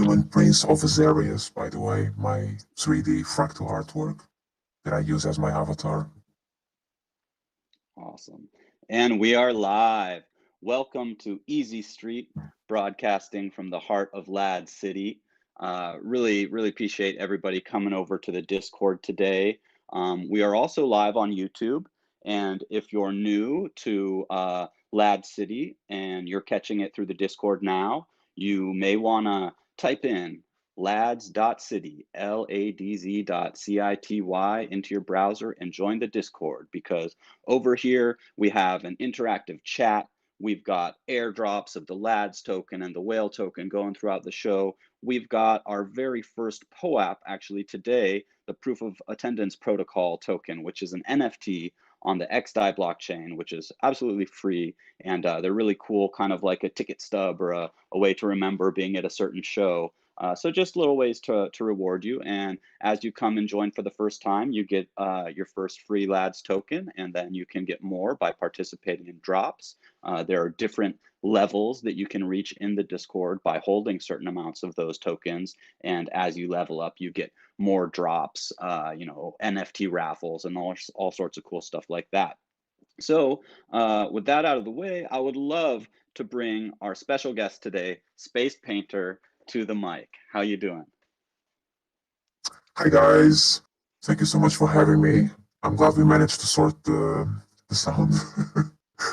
human prince of Azarius, by the way, my 3D fractal artwork that I use as my avatar. Awesome. And we are live. Welcome to Easy Street, broadcasting from the heart of LADZ City. Really appreciate everybody coming over to the Discord today. We are also live on YouTube. And if you're new to LADZ City and you're catching it through the Discord now, you may want to type in lads.city, LADZ.city into your browser and join the Discord, because over here we have an interactive chat. We've got airdrops of the LADZ token and the whale token going throughout the show. We've got our very first POAP actually today, the proof of attendance protocol token, which is an NFT on the XDAI blockchain, which is absolutely free. And they're really cool, kind of like a ticket stub or a way to remember being at a certain show. So just little ways to reward you. And as you come and join for the first time, you get your first free LADZ token, and then you can get more by participating in drops. There are different levels that you can reach in the Discord by holding certain amounts of those tokens. And as you level up, you get more drops, NFT raffles and all sorts of cool stuff like that. So with that out of the way, I would love to bring our special guest today, Space Painter, to the mic. How you doing? Hi guys, thank you so much for having me. I'm glad we managed to sort the sound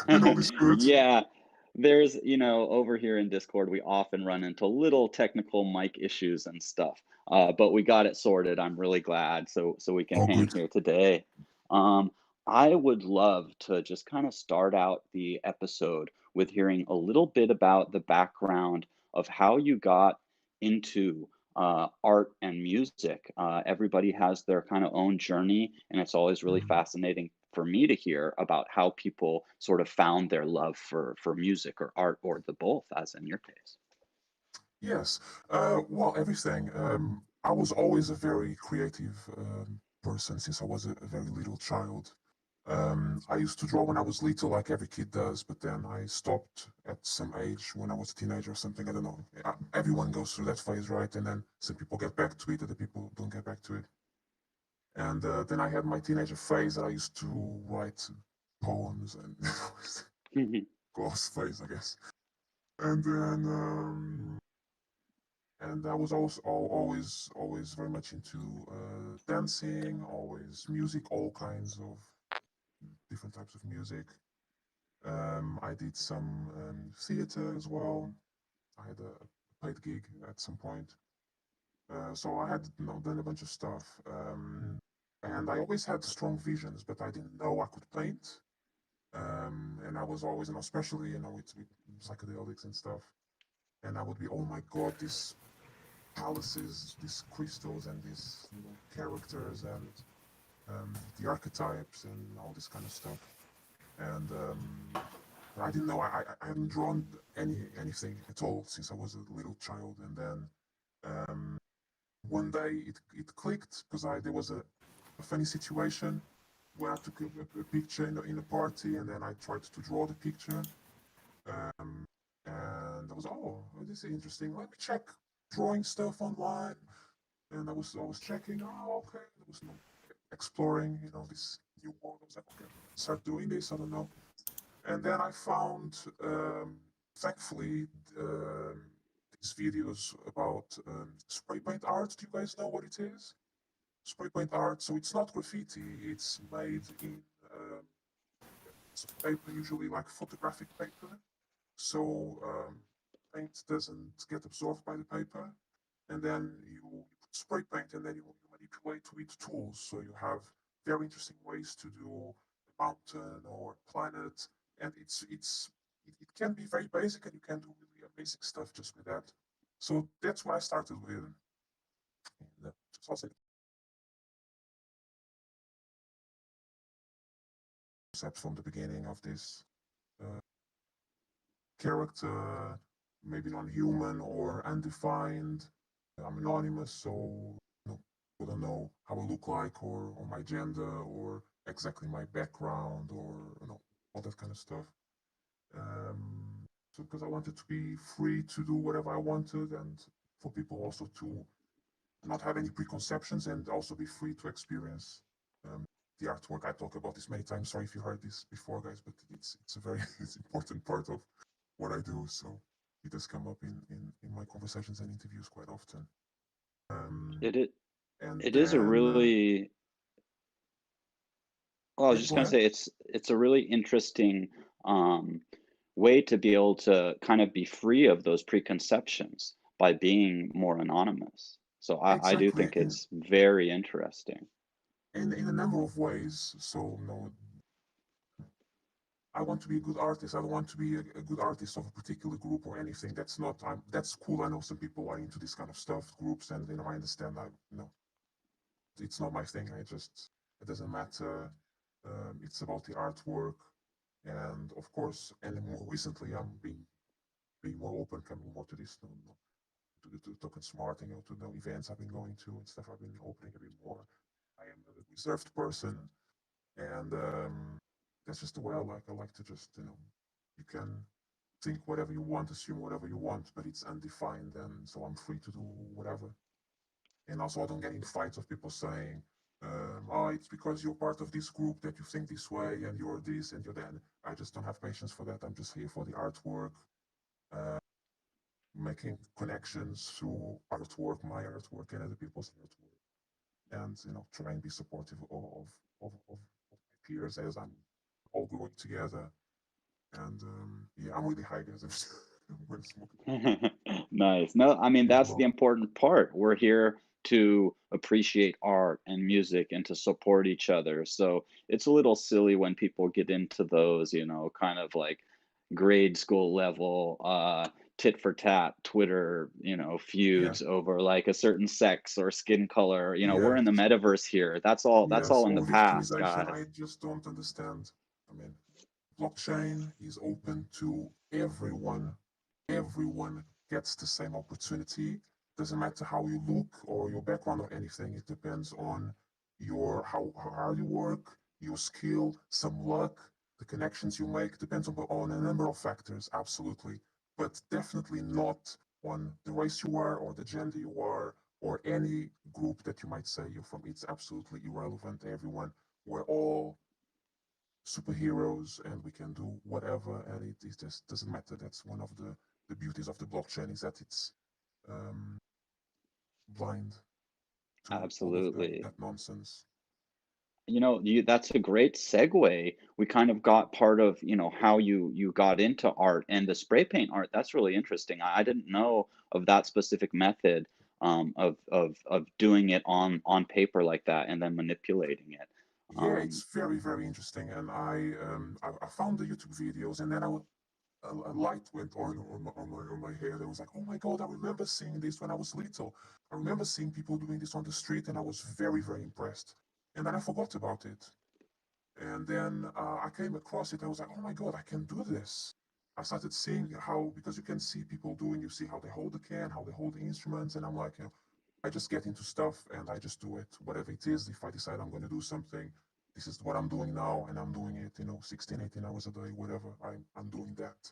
and all is good. Yeah, there's, over here in Discord, we often run into little technical mic issues and stuff, but we got it sorted. I'm really glad, so we can All hang good. here today. Um, I would love to just kind of start out the episode with hearing a little bit about the background of how you got into art and music. Everybody has their kind of own journey, and it's always really Mhm. fascinating for me to hear about how people sort of found their love for music or art, or the both, as in your case. Yes, well, everything. I was always a very creative person since I was a very little child. I used to draw when I was little, like every kid does, but then I stopped at some age when I was a teenager or something. I don't know. Everyone goes through that phase, right? And then some people get back to it, other people don't get back to it. And then I had my teenager phase that I used to write poems and close phase, I guess. And then and I was also always very much into dancing, always music, all kinds of different types of music. I did some theater as well. I had a paid gig at some point. So I had done a bunch of stuff. And I always had strong visions, but I didn't know I could paint. And I was always, especially, with psychedelics and stuff. And I would be, oh my God, these palaces, these crystals, and these characters, and the archetypes, and all this kind of stuff. And I didn't know, I hadn't drawn anything at all since I was a little child. And then one day it clicked because there was a funny situation where I took a picture in a party, and then I tried to draw the picture. Um, and I was, oh, this is interesting. Let me check drawing stuff online. And I was checking. Oh, okay. There was no exploring, this new world. I was like, okay, start doing this. I don't know. And then I found, thankfully, these videos about spray paint art. Do you guys know what it is? Spray paint art. So it's not graffiti. It's made in some paper, usually like photographic paper. So paint doesn't get absorbed by the paper, and then you put spray paint, and then you manipulate with tools. So you have very interesting ways to do a mountain or a planet, and it can be very basic, and you can do really amazing stuff just with that. So that's what I started with. And, just also concept from the beginning of this uh, character, maybe non-human or undefined. I'm anonymous, so people don't know how I look like, or my gender, or exactly my background, or all that kind of stuff. So because I wanted to be free to do whatever I wanted, and for people also to not have any preconceptions and also be free to experience um, the artwork. I talk about this many times. Sorry if you heard this before, guys, but it's a very it's important part of what I do. So it does come up in my conversations and interviews quite often. Um, It it, and it is a then really well, I was yeah, just go gonna ahead. say it's a really interesting um, way to be able to kind of be free of those preconceptions by being more anonymous. So I do Exactly, think it's very interesting. in a number of ways. So I want to be a good artist. I don't want to be a good artist of a particular group or anything. That's not. That's cool. I know some people are into this kind of stuff, groups, and I understand. It's not my thing. It doesn't matter. It's about the artwork, and of course, and more recently, I'm being more open, coming more to this, to Token Smart, to the events I've been going to and stuff. I've been opening a bit more. I am a reserved person, and that's just the way I like. I like to just, you can think whatever you want, assume whatever you want, but it's undefined, and so I'm free to do whatever. And also, I don't get in fights of people saying, "Oh, it's because you're part of this group that you think this way, and you're this and you're that." I just don't have patience for that. I'm just here for the artwork, uh, making connections through artwork, my artwork, and other people's artwork, and try and be supportive of my peers as I'm all growing together. And yeah, I'm really high, guys. I'm going to smoke it. Nice. No, I mean, You're that's the welcome. important part. We're here to appreciate art and music and to support each other. So it's a little silly when people get into those, kind of like grade school level, tit for tat Twitter, Yeah, feuds over like a certain sex or skin color. We're yeah. in the metaverse here. That's Yes, all in the or past, victimization. guys. I just don't understand. I mean, blockchain is open to everyone. Everyone gets the same opportunity. Doesn't matter how you look or your background or anything. It depends on your how hard you work, your skill, some luck, the connections you make. Depends on a number of factors, absolutely. But definitely not on the race you are or the gender you are or any group that you might say you're from. It's absolutely irrelevant. Everyone, we're all superheroes and we can do whatever, and it just doesn't matter. That's one of the beauties of the blockchain, is that it's um, blind to all of Absolutely. that nonsense. That's a great segue. We kind of got part of, how you got into art and the spray paint art. That's really interesting. I didn't know of that specific method of doing it on paper like that and then manipulating it. Yeah, Um, it's very very interesting, and I found the YouTube videos, and then a light went on my head. I was like, oh my god, I remember seeing this when I was little. I remember seeing people doing this on the street, and I was very very impressed. And then I forgot about it. And then I came across it. I was like, oh my God, I can do this. I started seeing how, because you can see people doing, you see how they hold the can, how they hold the instruments. And I'm like, I just get into stuff and I just do it, whatever it is. If I decide I'm going to do something, this is what I'm doing now. And I'm doing it, 16, 18 hours a day, whatever. I'm doing that.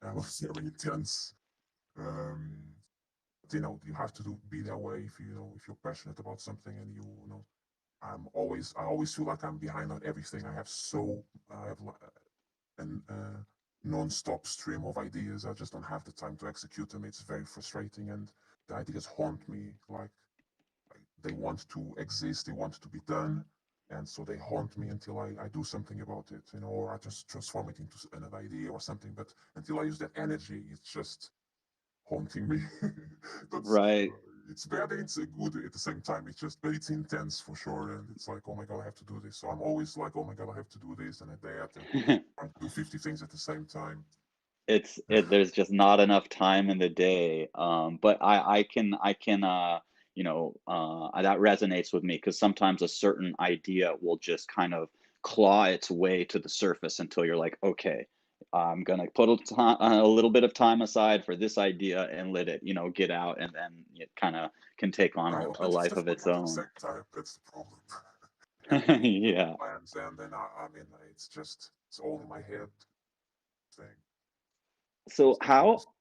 And it was very intense. Um, but, you have to be that way if if you're passionate about something and I always feel like I'm behind on everything. I have an non-stop stream of ideas. I just don't have the time to execute them. It's very frustrating, and the ideas haunt me. Like they want to exist, they want to be done, and so they haunt me until I do something about it, or I just transform it into another idea or something. But until I use that energy, it's just haunting me. That's right. it's bad and it's good at the same time. It's just, but it's intense for sure, and it's like, oh my god, I have to do this. So I'm always like, oh my god, I have to do this and that, and trying to do 50 things at the same time. There's just not enough time in the day. But I can that resonates with me because sometimes a certain idea will just kind of claw its way to the surface until you're like, okay, I'm gonna put a little bit of time aside for this idea and let it, get out, and then it kind of can take on Right, a a bunch of life stuff of going its on at the own. same time. That's the problem. And I make little Yeah. plans, and then I mean, it's all in my head thing. It's So just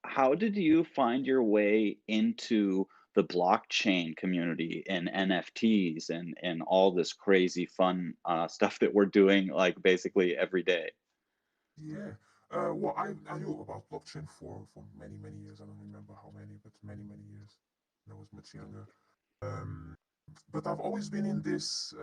how did you find your way into the blockchain community and NFTs and all this crazy fun stuff that we're doing like basically every day. Yeah. Well, I knew about blockchain for many, many years. I don't remember how many, but many, many years. When I was much younger. Um, but I've always been in this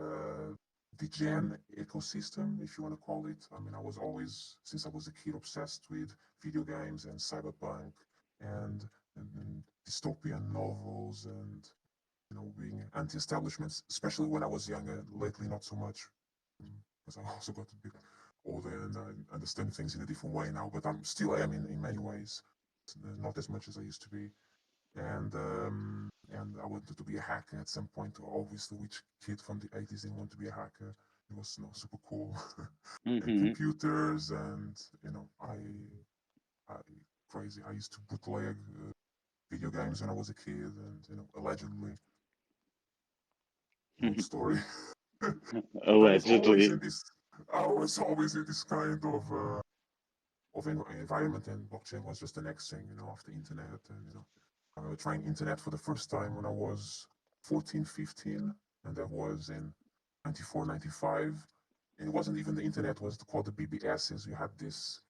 degen ecosystem, if you want to call it. I mean, I was always, since I was a kid, obsessed with video games and cyberpunk and, and dystopian novels and being anti-establishments, especially when I was younger. Lately, not so much, because I also got a bit older and I understand things in a different way now. But I'm still am in many ways, not as much as I used to be. And I wanted to be a hacker at some point. Obviously, which kid from the 80s didn't want to be a hacker? It was super cool. And Hmm. computers, and I crazy. I used to bootleg video games when I was a kid, and allegedly, long story. But I was always Allegedly. in this. I was always in this kind of environment, and blockchain was just the next thing, after internet. And I remember trying internet for the first time when I was 14, 15, and that was in 94, 95. And it wasn't even the internet; it was called the BBSs. You had this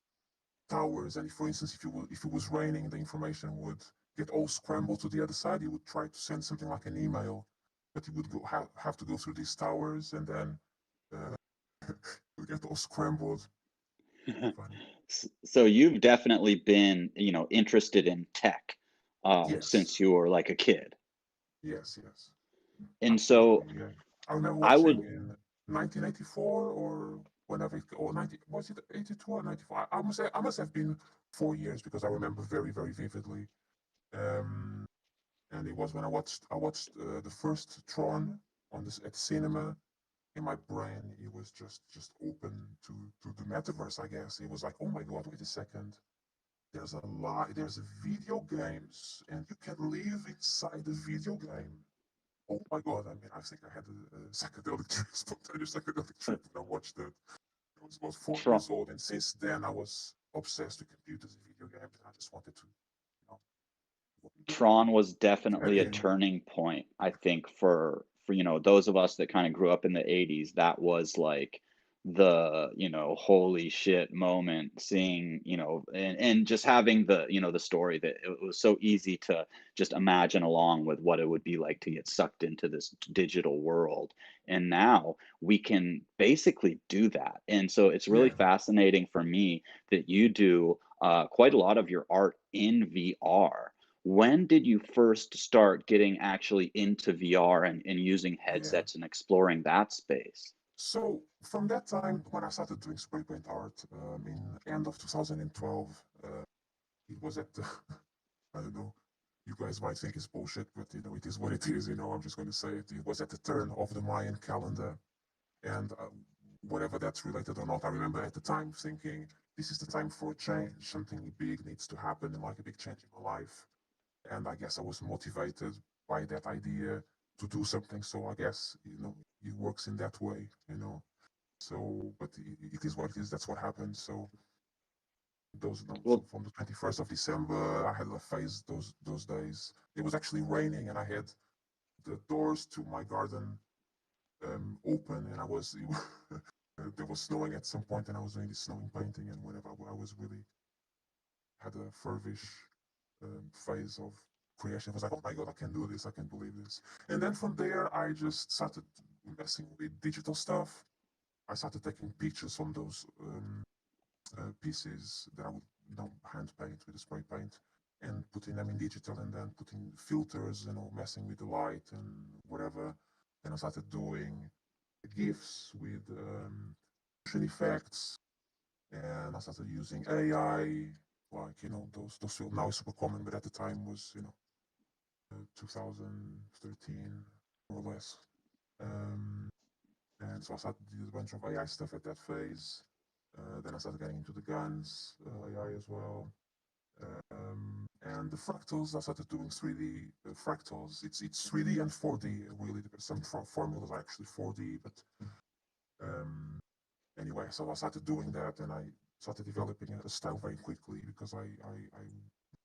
towers, and for instance, if it was raining, the information would get all scrambled to the other side. You would try to send something like an email, but you would have to go through these towers, and then uh, you get all scrambled. Funny. So you've definitely been, interested in tech Yes, since you were like a kid. yes, yes. And Absolutely, so yeah. I remember I watching would in 1984 or whenever, or 90, was it 82 or 94? I must have been 4 years because I remember very, very vividly. Um, and it was when I watched the first Tron on this at cinema. In my brain, it was just open to the metaverse. I guess it was like, oh my God, wait a second. There's video games, and you can live inside the video game. Oh my God, I mean, I think I had a psychedelic trip, spontaneous psychedelic trip when I watched it. I was about four Tron, years old, and since then I was obsessed with computers and video games, and I just wanted to, you know, Tron was get definitely a in. turning point, I think, for those of us that kind of grew up in the 80s. That was like the, holy shit moment, seeing, and just having the story that it was so easy to just imagine along with what it would be like to get sucked into this digital world. And now we can basically do that. And so it's really Yeah, fascinating for me that you do quite a lot of your art in VR. When did you first start getting actually into VR and using yeah. headsets and exploring that space? So from that time, when I started doing spray paint art in end of 2012, it was at the, I don't know, you guys might think it's bullshit, but it is what it is. I'm just going to say it. It was at the turn of the Mayan calendar, and whatever that's related or not, I remember at the time thinking, this is the time for a change. Something big needs to happen, like a big change in my life. And I guess I was motivated by that idea to do something. So I guess it works in that way. So, but it is what it is. That's what happened. So those no, so Well, from the 21st of December, I had a phase those days. It was actually raining, and I had the doors to my garden open, and there was snowing at some point, and I was doing this snowing painting and whatever. I was really had a furvish phase of creation. It was like, oh my God, I can do this. I can believe this. And then from there, I just started messing with digital stuff. I started taking pictures from those pieces that I would hand paint with a spray paint and putting them in digital and then putting filters, messing with the light and whatever. Then I started doing GIFs with motion effects, and I started using AI. Like those now is super common, but at the time was 2013 more or less. Um, and so I started to do a bunch of AI stuff at that phase. Then I started getting into the guns, AI as well. And the fractals, I started doing 3D fractals. It's 3D and 4D really. Some formulas are actually 4D, but um, anyway, so I started doing that, and I started developing a style very quickly because I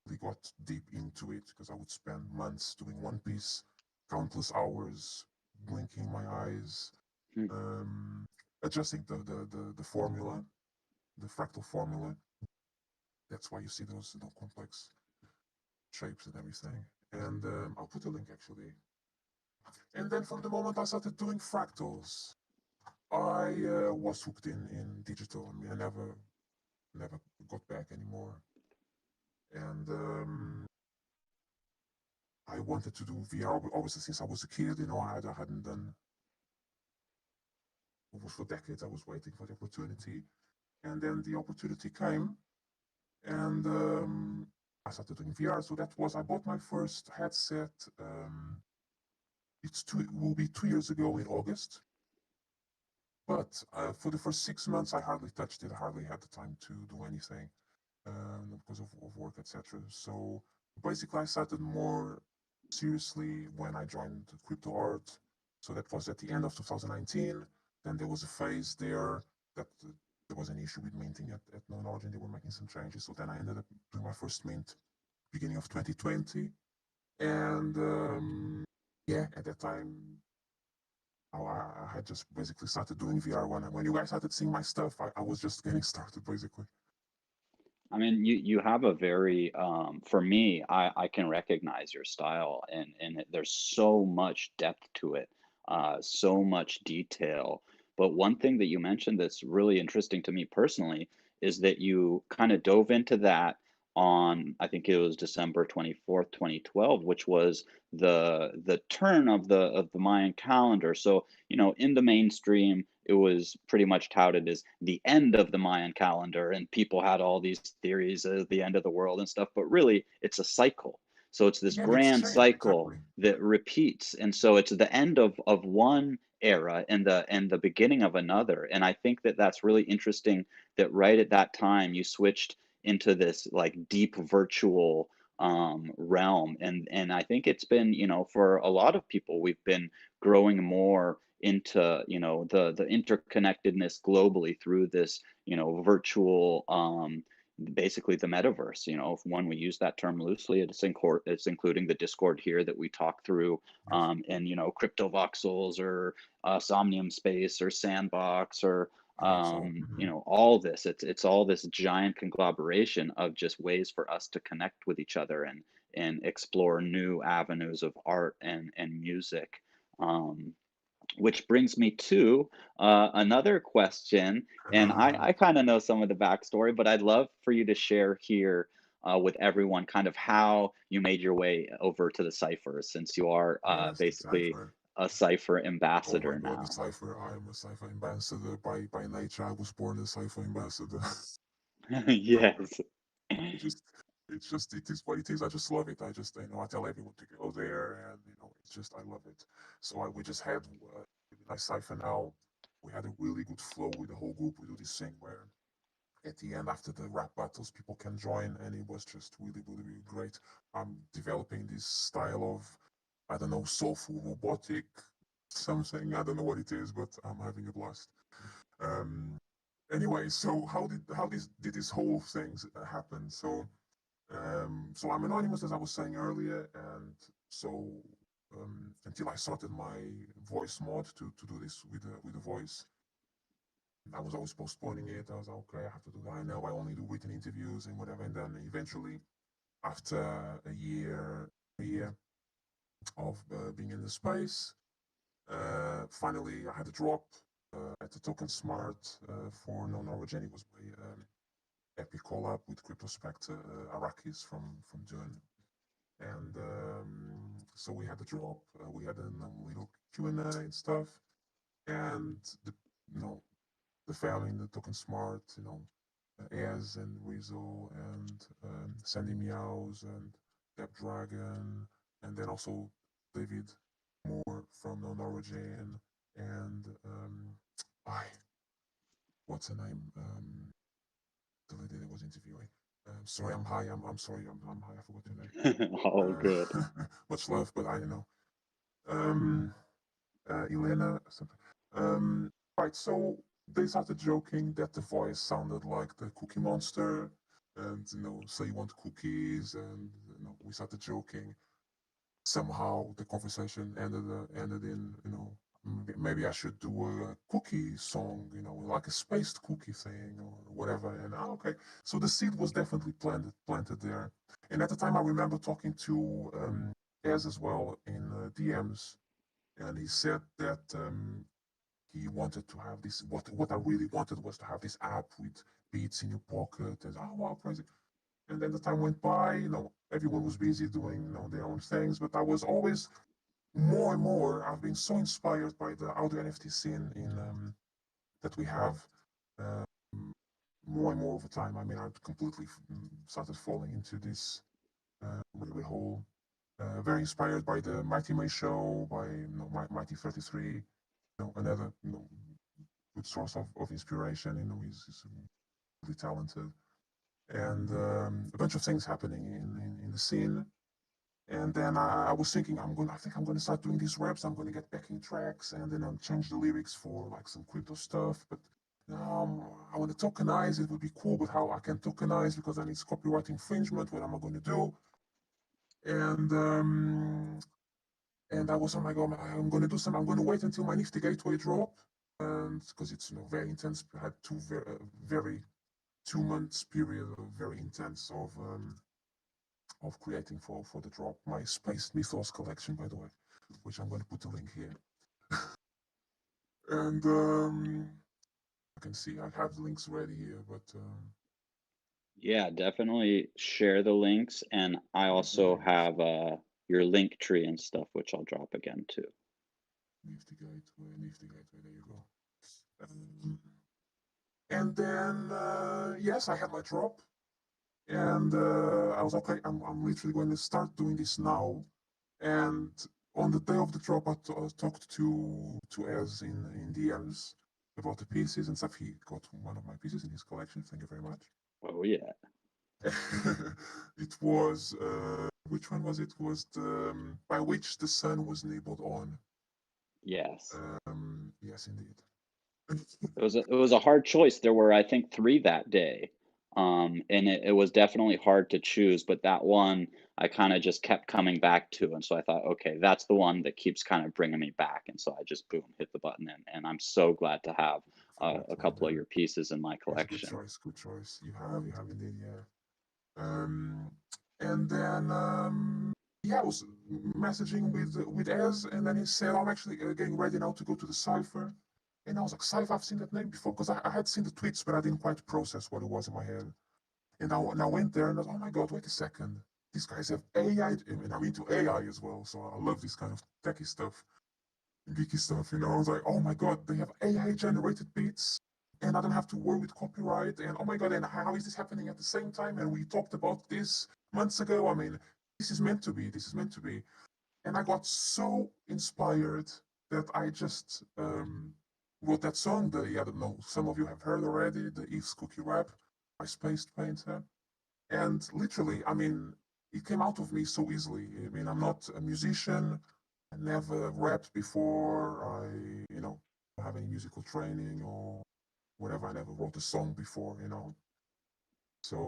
really got deep into it because I would spend months doing one piece, countless hours, blinking my eyes, Hmm. um, adjusting the formula, the fractal formula. That's why you see those complex shapes and everything. And I'll put a link actually. And then from the moment I started doing fractals, I was hooked in digital. I mean, I never got back anymore. And I wanted to do VR, obviously since I was a kid. I hadn't done almost for decades. I was waiting for the opportunity, and then the opportunity came, and I started doing VR. So that was I bought my first headset. It will be 2 years ago in August. But for the first 6 months, I hardly touched it. I hardly had the time to do anything because of work, etc. So basically, I started more seriously when I joined crypto art. So that was at the end of 2019. Then there was a phase there that there was an issue with minting at no origin. They were making some changes. So then I ended up doing my first mint beginning of 2020. And yeah, at that time, I had just basically started doing VR when you guys started seeing my stuff. I was just getting started basically. I mean, you have a very for me, I can recognize your style, and there's so much depth to it, so much detail. But one thing that you mentioned that's really interesting to me personally is that you kind of dove into that on, I think it was December 24th, 2012, which was the turn of the Mayan calendar. So, in the mainstream, it was pretty much touted as the end of the Mayan calendar, and people had all these theories as the end of the world and stuff, but really it's a cycle. So it's this Yeah, it's grand changed cycle exactly. that repeats. And so it's the end of one era and the beginning of another. And I think that that's really interesting that right at that time you switched into this like deep virtual realm. And I think it's been, for a lot of people, we've been growing more into the interconnectedness globally through this virtual basically the metaverse. When we use that term loosely, it's including the Discord here that we talk through, Yes, and crypto voxels or somnium space or sandbox or I hope so. all this. It's all this giant conglomeration of just ways for us to connect with each other and explore new avenues of art and music. um, which brings me to another question, and I kind of know some of the backstory, but I'd love for you to share here with everyone kind of how you made your way over to the cipher, since you are Yes, the basically cipher. a cipher Oh my ambassador God, the now. cipher. I am a cipher ambassador by nature. I was born a cipher ambassador. So Yes. it just it is what it is. I just love it. I just I tell everyone to go there, and it's just I love it. So we just had really nice cipher now. We had a really good flow with the whole group. We do this thing where at the end after the rap battles people can join, and it was just really great. I'm developing this style of I don't know soulful robotic something. I don't know what it is, but I'm having a blast. Um, anyway, so how this did this whole thing happen? So I'm anonymous as I was saying earlier, and so until I sorted my voice mod to do this with the voice, I was always postponing it. I was like, okay, I have to do that. I know I only do written interviews and whatever, and then eventually, after a year of being in the space, finally I had a drop at the Token Smart for non origin. It was my epic collab with CryptoSpectre, Arakis from Dune. And so we had a drop, we had a little Q&A and stuff. And you know, the family in the Token Smart, Ez and Rizzo and Sandy Meows and Deb Dragon, and then also David Moore from Non Origin and I what's her name? The lady that was interviewing. Sorry, I'm high. I'm sorry. I'm high. I forgot her name. All good. Much love, but I don't know. Um, Elena, something. Um, right. So they started joking that the voice sounded like the Cookie Monster. and say you want cookies, and we started joking. Somehow the conversation ended in maybe I should do a cookie song, like a spaced cookie thing or whatever. And okay, so the seed was definitely planted there. And at the time, I remember talking to as well in DMs, and he said that he wanted to have this. What I really wanted was to have this app with beats in your pocket, and oh wow, crazy. And then the time went by, everyone was busy doing, their own things, but I was always more and more. I've been so inspired by the audio NFT scene in that we have. Um, More and more over time. I mean, I've completely started falling into this rabbit hole. Very inspired by the Mighty May show, by Mighty 33. Another good source of inspiration. He's really talented, and a bunch of things happening in the scene. And then I was thinking, I think I'm gonna start doing these raps. I'm gonna get backing tracks, and then I'll change the lyrics for like some crypto stuff. But I want to tokenize. It would be cool, but how I can tokenize because I need copyright infringement. What am I gonna do? And and I was, oh my god, I'm gonna do some. I'm gonna wait until my Nifty Gateway drop, and because it's very intense. I had two very 2 months period of very intense of creating for the drop. My Space Mythos collection, by the way, which I'm going to put a link here. And I can see I have the links ready here, but Yeah, definitely share the links, and I also very much have your link tree and stuff, which I'll drop again too. Nifty Gateway. There you go. Um, and then yes, I had my drop, and I was okay. I'm literally going to start doing this now. And on the day of the drop, I talked to Ez in DMs about the pieces and stuff. He got one of my pieces in his collection. Thank you very much. Oh yeah. It was which one was it? It was the by which the sun was nibbled on. Yes. Yes, indeed. It was a hard choice. There were, I think, three that day. And it was definitely hard to choose, but that one I kind of just kept coming back to. And so I thought, okay, that's the one that keeps kind of bringing me back. And so I just boom, hit the button. And I'm so glad to have Correct. a Yeah, couple of your pieces in my yes, good collection. choice. Good choice. You have indeed. Yeah. Um, and then yeah, I was messaging with Ez, and then he said, "I'm actually getting ready now to go to the cipher." And I was like, "Cipher? I've seen that name before," because I had seen the tweets, but I didn't quite process what it was in my head. And I went there, and I was, "Oh my god, wait a second! These guys have AI, and I'm into AI as well, so I love this kind of techie stuff, geeky stuff. I was like, "Oh my god, they have AI generated beats." And I don't have to worry with copyright. And oh my god, and how is this happening at the same time? And we talked about this months ago. I mean, this is meant to be. This is meant to be. And I got so inspired that I just wrote that song. I don't know, some of you have heard already, the ETH Cookie Rap by Spaced Painter. And literally, I mean, it came out of me so easily. I mean, I'm not a musician. I never rapped before. I don't have any musical training or whatever. I never wrote a song before. So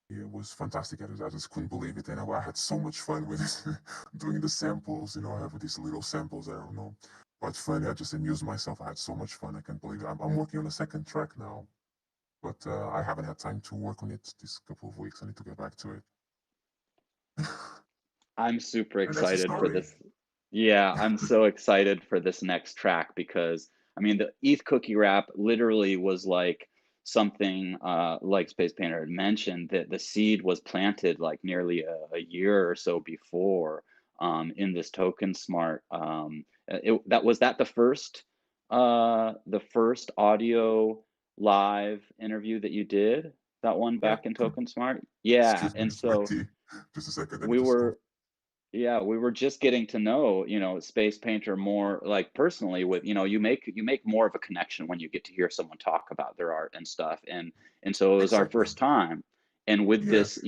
it was fantastic. I just couldn't believe it. And I had so much fun with it, doing the samples. I have these little samples. I don't know. But funny, I just amused myself. I had so much fun. I can't believe it. I'm working on a second track now, but I haven't had time to work on it this couple of weeks. I need to get back to it. I'm super And that's the excited for story. this. Yeah, I'm so excited for this next track because I mean the ETH cookie wrap literally was like something like Space Painter had mentioned that the seed was planted like nearly a year or so before in this token smart. That was that the first audio live interview that you did, that one Yeah. back in Token Smart? Yeah, Excuse me, and it's my so tea. Just a second. Let me we just go. were yeah, we were just getting to know, Space Painter more like personally with, you make more of a connection when you get to hear someone talk about their art and stuff. And so it was our Exactly. first time. And with Yeah. this,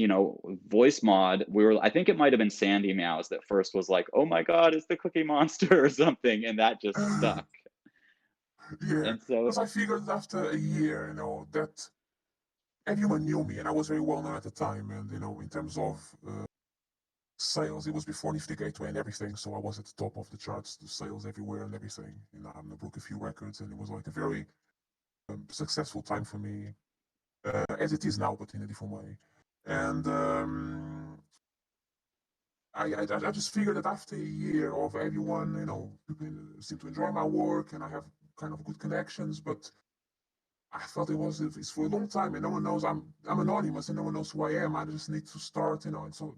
voice mod, I think it might have been Sandy Meows that first was like, "Oh my God, it's the Cookie Monster" or something, and that just stuck. Yeah. And so Because I figured after a year, that everyone knew me, and I was very well known at the time. And in terms of sales, it was before Nifty Gateway and everything, so I was at the top of the charts, the sales everywhere and everything. I broke a few records, and it was like a very successful time for me, as it is now, but in a different way. And I just figured that after a year of everyone, people seem to enjoy my work, and I have kind of good connections, but I felt it's for a long time, and no one knows I'm anonymous, and no one knows who I am. I just need to start, and so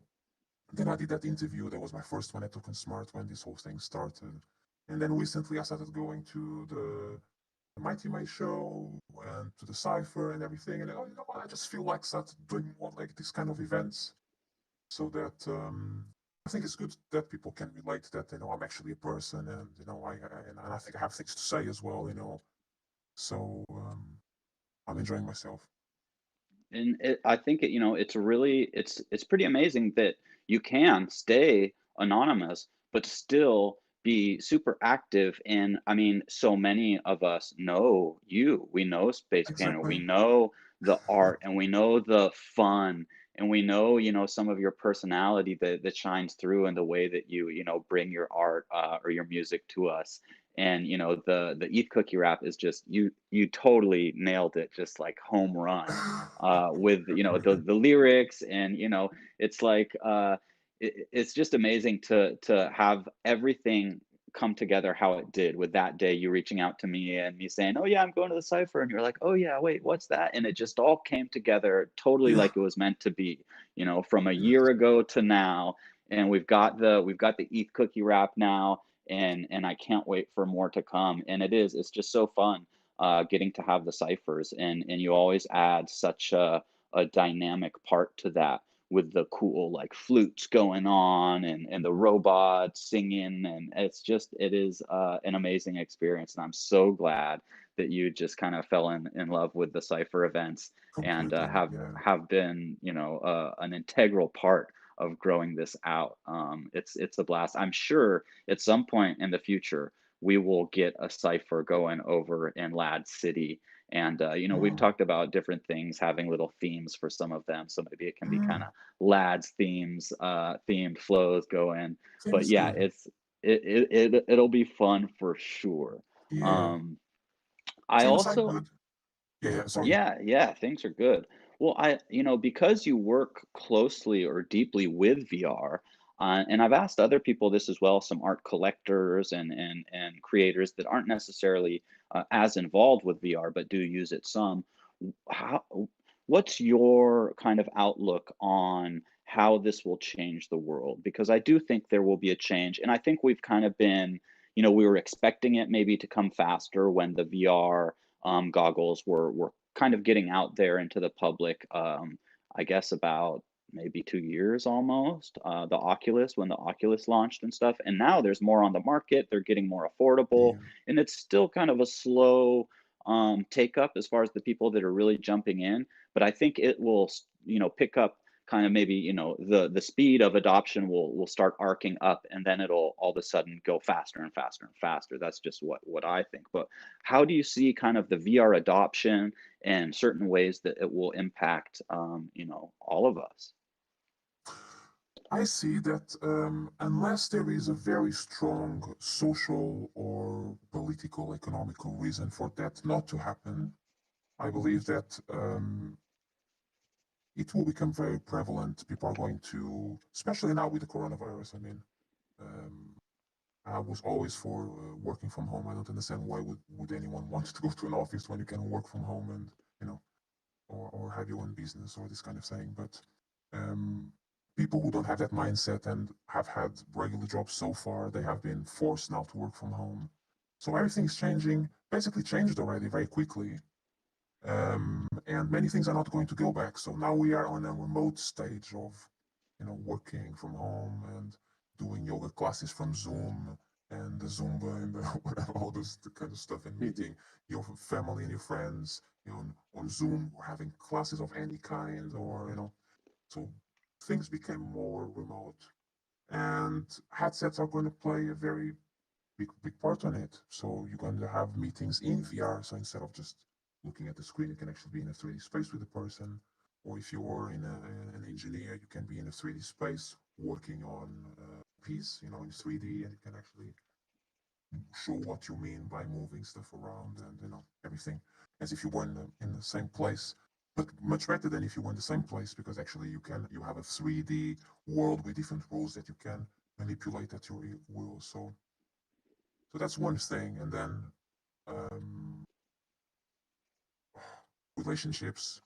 then I did that interview. That was my first one at Token Smart when this whole thing started. And then recently I started going to the Mighty May show and to the Cypher and everything. And I just feel like started doing more like this kind of events, so that I think it's good that people can relate that I'm actually a person, and and I think I have things to say as well. So I'm enjoying myself. And I think it's really it's pretty amazing that you can stay anonymous but still be super active. And I mean, so many of us know you. We know Space Piano. We Exactly. know the art, and we know the fun, and we know some of your personality that shines through in the way that you bring your art or your music to us. And the ETH cookie rap is just you totally nailed it, just like home run with the lyrics. And it's like it's just amazing to have everything come together how it did, with that day you reaching out to me and me saying, oh yeah, I'm going to the cipher, and you're like, oh yeah, wait, what's that? And it just all came together totally Yeah. like it was meant to be, from a year Yes. ago to now. And we've got the ETH cookie wrap now, and I can't wait for more to come. And it's just so fun getting to have the ciphers. And you always add such a dynamic part to that, with the cool like flutes going on, and the robots singing. And it is an amazing experience. And I'm so glad that you just kind of fell in love with the cipher events, and Completely. Yeah. have been an integral part of growing this out. It's a blast. I'm sure at some point in the future we will get a cipher going over in Lad City. And we've Mm. talked about different things, having little themes for some of them. So maybe it can be kind Mm. of Lads themed flows going. But Seems yeah, good. it'll be fun for sure. Yeah. Um, I Seems like also good. Yeah, yeah, sorry. Yeah, yeah, things are good. Well, because you work closely or deeply with VR, and I've asked other people this as well, some art collectors and creators that aren't necessarily as involved with VR but do use it some. How, what's your kind of outlook on how this will change the world? Because I do think there will be a change, and I think we've kind of been, we were expecting it maybe to come faster when the VR goggles were kind of getting out there into the public. I guess about maybe 2 years almost. The Oculus, when the Oculus launched and stuff, and now there's more on the market. They're getting more affordable, Yeah. and it's still kind of a slow take up as far as the people that are really jumping in. But I think it will, pick up kind of maybe, the speed of adoption will start arcing up, and then it'll all of a sudden go faster and faster and faster. That's just what I think. But how do you see kind of the VR adoption and certain ways that it will impact, all of us? I see that unless there is a very strong social or political, economical reason for that not to happen, I believe that it will become very prevalent. People are going to, especially now with the coronavirus. I mean, um, I was always for working from home. I don't understand why would anyone want to go to an office when you can work from home and you know or have your own business or this kind of thing. But um, people who don't have that mindset and have had regular jobs so far, they have been forced now to work from home. So everything's changing, basically changed already very quickly. And many things are not going to go back. So now we are on a remote stage of, working from home and doing yoga classes from Zoom and the Zumba and the whatever, all this kind of stuff, and meeting your family and your friends, on Zoom, or having classes of any kind, or so things became more remote, and headsets are going to play a very big part on it. So you're going to have meetings in VR. So instead of just looking at the screen, you can actually be in a 3D space with the person. Or if you're an engineer, you can be in a 3D space working on a piece, in 3D, and you can actually show what you mean by moving stuff around and everything as if you were in the same place. But much better than if you were in the same place, because actually you have a 3D world with different rules that you can manipulate at your will. So that's one thing. And then um, relationships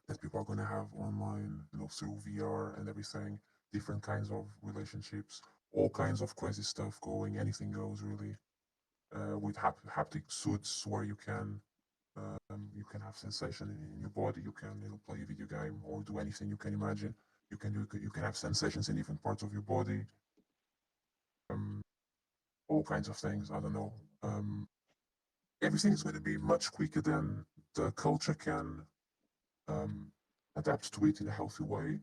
that people are going to have online, through VR and everything, different kinds of relationships, all kinds of crazy stuff going, anything goes really, with haptic suits where you can have sensation in your body, you can play a video game or do anything you can imagine. You can have sensations in different parts of your body, um, all kinds of things. I don't know. Everything is going to be much quicker than the culture can um, adapt to it in a healthy way.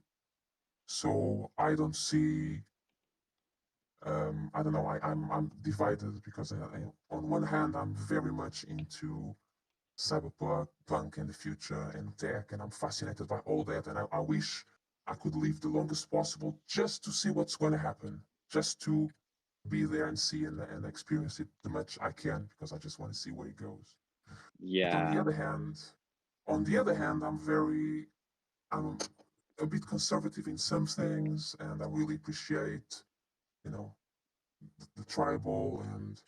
So I don't see. I don't know. I'm divided because on one hand I'm very much into cyberpunk and the future and tech, and I'm fascinated by all that. And I wish I could live the longest possible just to see what's going to happen, just to be there and see and experience it the much I can, because I just want to see where it goes. But Yeah. on the other hand, I'm a bit conservative in some things, and I really appreciate, you know, the tribal and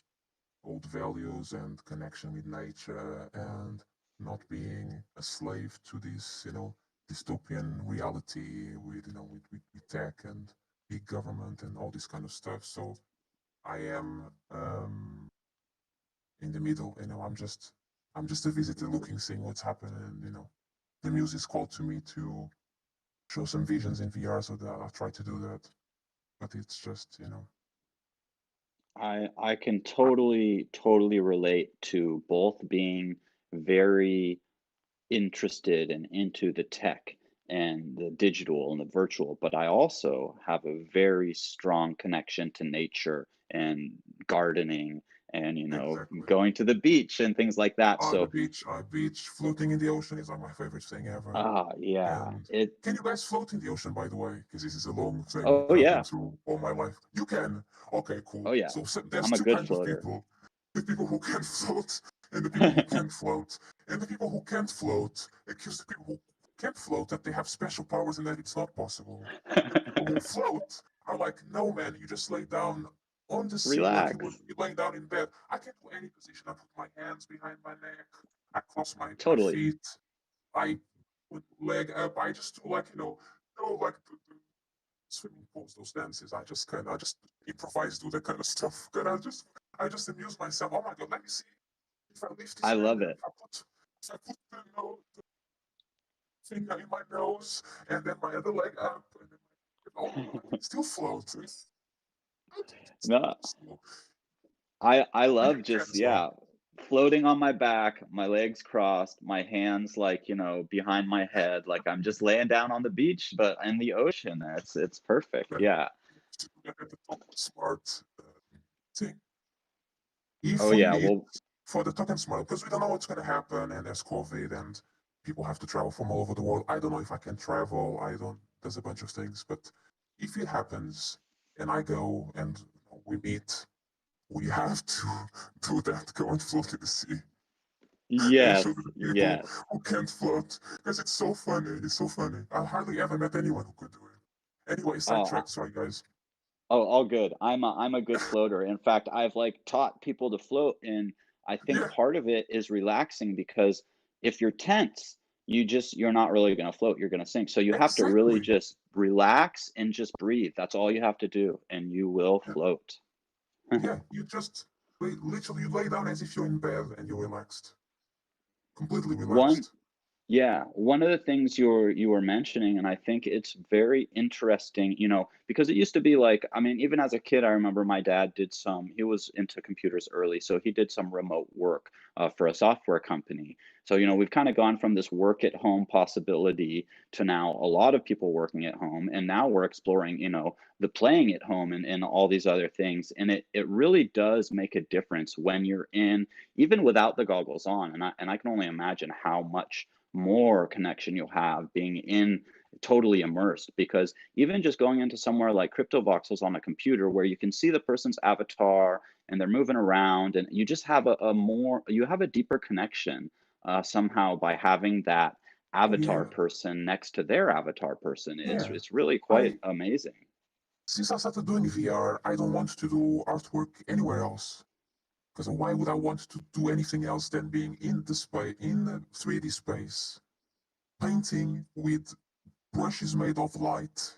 old values and connection with nature and not being a slave to this, dystopian reality with, with tech and big government and all this kind of stuff. So I am in the middle. I'm just a visitor looking, seeing what's happening. And the music's called to me to show some visions in VR, so that I'll try to do that. But it's just, I can I, totally relate to both being very interested and into the tech and the digital and the virtual, but I also have a very strong connection to nature and gardening and, exactly. going to the beach and things like that. The So, beach, floating in the ocean is like my favorite thing ever. yeah, And it, can you guys float in the ocean, by the way? Because this is a long thing oh that I've been yeah, through all my life. You can. Okay, cool. oh yeah, So there's I'm a two good kinds of floater. people: the people who can float and the people who can't float. And the people who can't float accuse the people who can't float that they have special powers and that it's not possible. And the people who float are like, no, man, you just lay down on the sea like you would Relax. you laying down in bed. I can do any position. I put my hands behind my neck. I cross my Totally. feet. I put leg up. I just do like like the swimming pools, those dances. I just improvise, do that kind of stuff. And I just amuse myself. Oh my god, let me see if I lift this I hand love and it. if I put the finger in my nose and then my other leg up and then oh my god, I can still float. I think it's No, possible. I But love you can just, as well. yeah, floating on my back, my legs crossed, my hands like, behind my head, like I'm just laying down on the beach, but in the ocean. It's perfect. But Yeah. to do that at the top smart thing. Oh If we yeah. meet Well, for the token smart, because we don't know what's going to happen, and there's COVID, and people have to travel from all over the world. I don't know if I can travel. I don't. There's a bunch of things, but if it happens and I go and we meet, we have to do that. Go and float in the sea and show to yes, the people yes. who can't float, because it's so funny. It's so funny. I hardly ever met anyone who could do it. Anyway, Oh, sidetrack. Sorry, guys. oh, all good. I'm a good floater. In fact, I've like taught people to float, and I think Yeah, part of it is relaxing because if you're tense, you're not really going to float. You're going to sink. So you have to really exactly. just relax and just breathe. That's all you have to do, and you will Yeah. float. Yeah, you just literally you lay down as if you're in bed and you're relaxed, completely One relaxed. Yeah, one of the things you were mentioning, and I think it's very interesting, because it used to be like, I mean, even as a kid, I remember my dad did some, he was into computers early, so he did some remote work for a software company. So, we've kind of gone from this work at home possibility to now a lot of people working at home, and now we're exploring, the playing at home and all these other things. And it really does make a difference when you're in, even without the goggles on. And I can only imagine how much more connection you'll have being in totally immersed, because even just going into somewhere like crypto voxels on a computer where you can see the person's avatar and they're moving around, and you just have you have a deeper connection somehow by having that Oh avatar yeah, person next to their avatar person. it's yeah. it's really quite I amazing. Since I started doing VR, I don't want to do artwork anywhere else. Because why would I want to do anything else than being in the space, in the 3D space, painting with brushes made of light,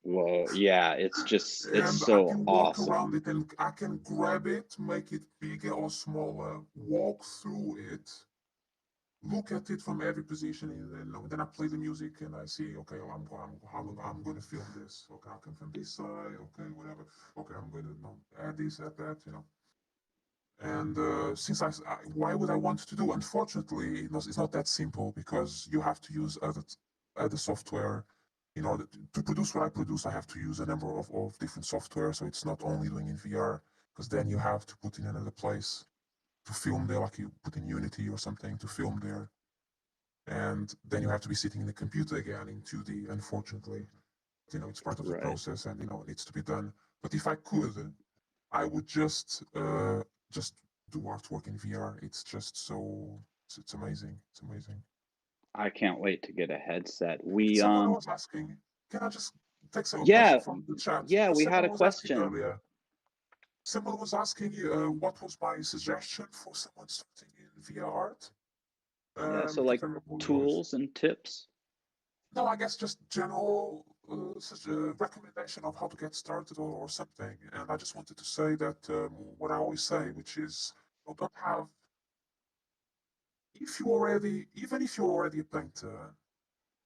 Well, yeah, it's and I so can walk around awesome. it and I can grab it, make it bigger or smaller, walk through it, look at it from every position, and then I play the music and I see, okay, I'm going to film this. Okay, I come from this side. Okay, whatever. Okay, I'm going to add this, add that. And since why would I want to do? Unfortunately, it's not that simple because you have to use other software in order to produce what I produce. I have to use a number of different software, so it's not only doing in VR because then you have to put in another place to film there, like you put in Unity or something to film there, and then you have to be sitting in the computer again in 2D. Unfortunately, it's part of the Right. process, and it needs to be done. But if I could, I would just do artwork in VR. It's just so it's amazing. It's amazing. I can't wait to get a headset. Someone was asking, can I just take a question Yeah, from the chat? yeah, Because we had someone a was asking question. earlier. Someone was asking what was my suggestion for someone starting in VR art. Yeah, so I can't like remember what it was. tools and tips. No, I guess just general such a recommendation of how to get started or something. And I just wanted to say that what I always say, which is, don't have if you already, even if you're already a painter,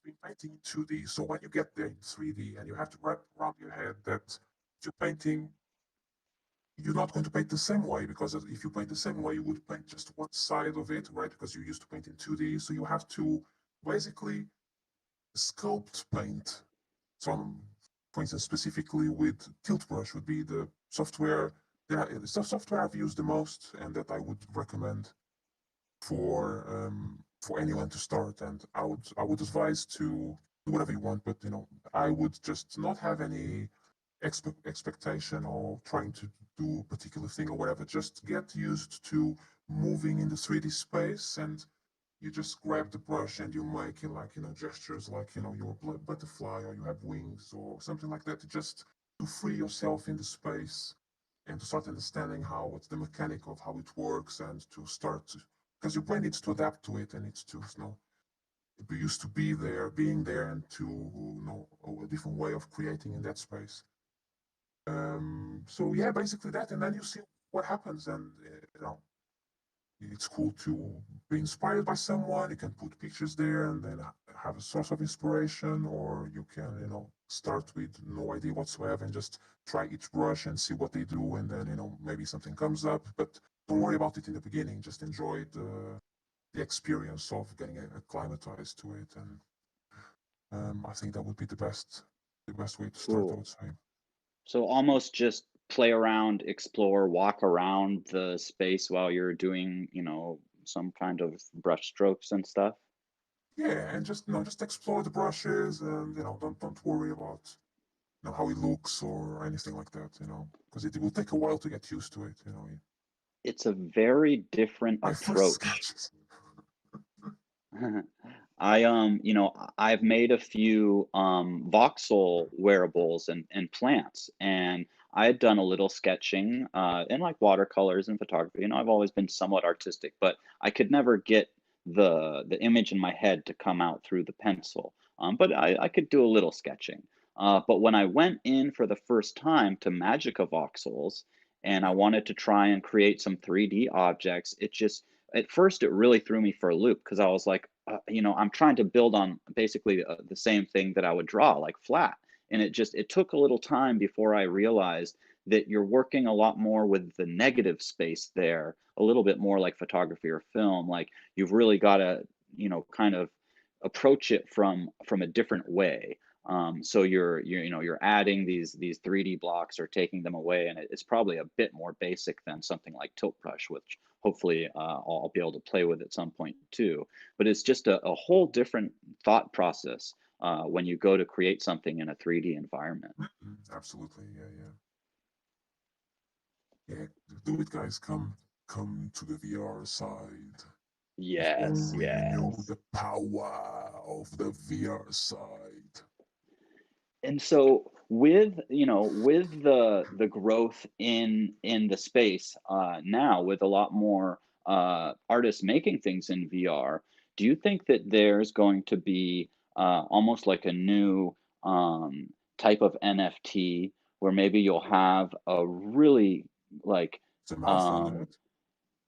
been painting in 2D, so when you get there in 3D and you have to wrap around your head that you're painting, you're not going to paint the same way because if you paint the same way, you would paint just one side of it, right? Because you used to paint in 2D, so you have to basically sculpt paint. So, for instance, specifically with Tilt Brush would be the software the software I've used the most and that I would recommend for anyone to start. And I would advise to do whatever you want, but I would just not have any expectation or trying to do a particular thing or whatever. Just get used to moving in the 3D space, and you just grab the brush and you make it like gestures like you're a butterfly or you have wings or something like that, just to free yourself in the space and to start understanding how what's the mechanic of how it works, and to start because your brain needs to adapt to it and needs to be used to being there, and to a different way of creating in that space. So yeah, basically that, and then you see what happens, and it's cool to be inspired by someone. You can put pictures there and then have a source of inspiration, or you can, start with no idea whatsoever and just try each brush and see what they do, and then, maybe something comes up. But don't worry about it in the beginning. Just enjoy the experience of getting acclimatized to it, and I think that would be the best way to start, I Cool. would say. So almost just play around, explore, walk around the space while you're doing, some kind of brush strokes and stuff. Yeah, and just explore the brushes, and don't worry about how it looks or anything like that, because it will take a while to get used to it. It's a very different My first approach. sketches. I've made a few voxel wearables and plants, and I had done a little sketching in like watercolors and photography. I've always been somewhat artistic, but I could never get the image in my head to come out through the pencil. But I could do a little sketching. But when I went in for the first time to Magica voxels, and I Yeah, wanted to try and create some 3D objects, it just at first it really threw me for a loop because I was like, I'm trying to build on basically the same thing that I would draw, like flat. And it took a little time before I realized that you're working a lot more with the negative space there, a little bit more like photography or film. Like you've really got to, kind of approach it from a different way. So you're adding these 3D blocks or taking them away, and it's probably a bit more basic than something like Tilt Brush, which hopefully I'll be able to play with at some point too. But it's just a whole different thought process when you go to create something in a 3D environment. Absolutely, yeah, yeah. Yeah, do it, guys. Come to the VR side. If Yes, only you knew yes. the power of the VR side. And so with the growth in the space now, with a lot more artists making things in VR, do you think that there's going to be almost like a new um, type of NFT where maybe you'll have a really like It's a mouthful, um, that.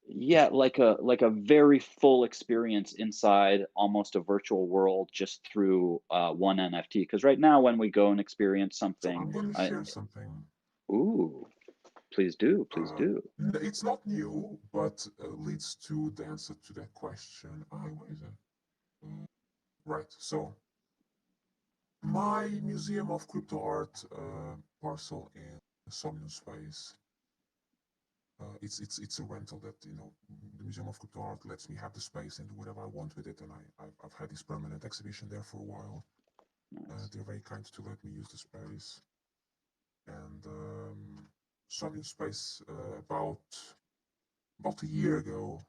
yeah, like a very full experience inside almost a virtual world just through one NFT. Because right now, when we go and experience So something, I'm going to share something. ooh, please do, please Uh, do. it's not new, but leads to the answer to that question. Where is it? Right. So my Museum of Crypto Art parcel in Somnium Space. It's a rental that the Museum of Crypto Art lets me have the space and do whatever I want with it, and I've had this permanent exhibition there for a while. Nice. They're very kind to let me use the space, and Somnium Space about a year ago,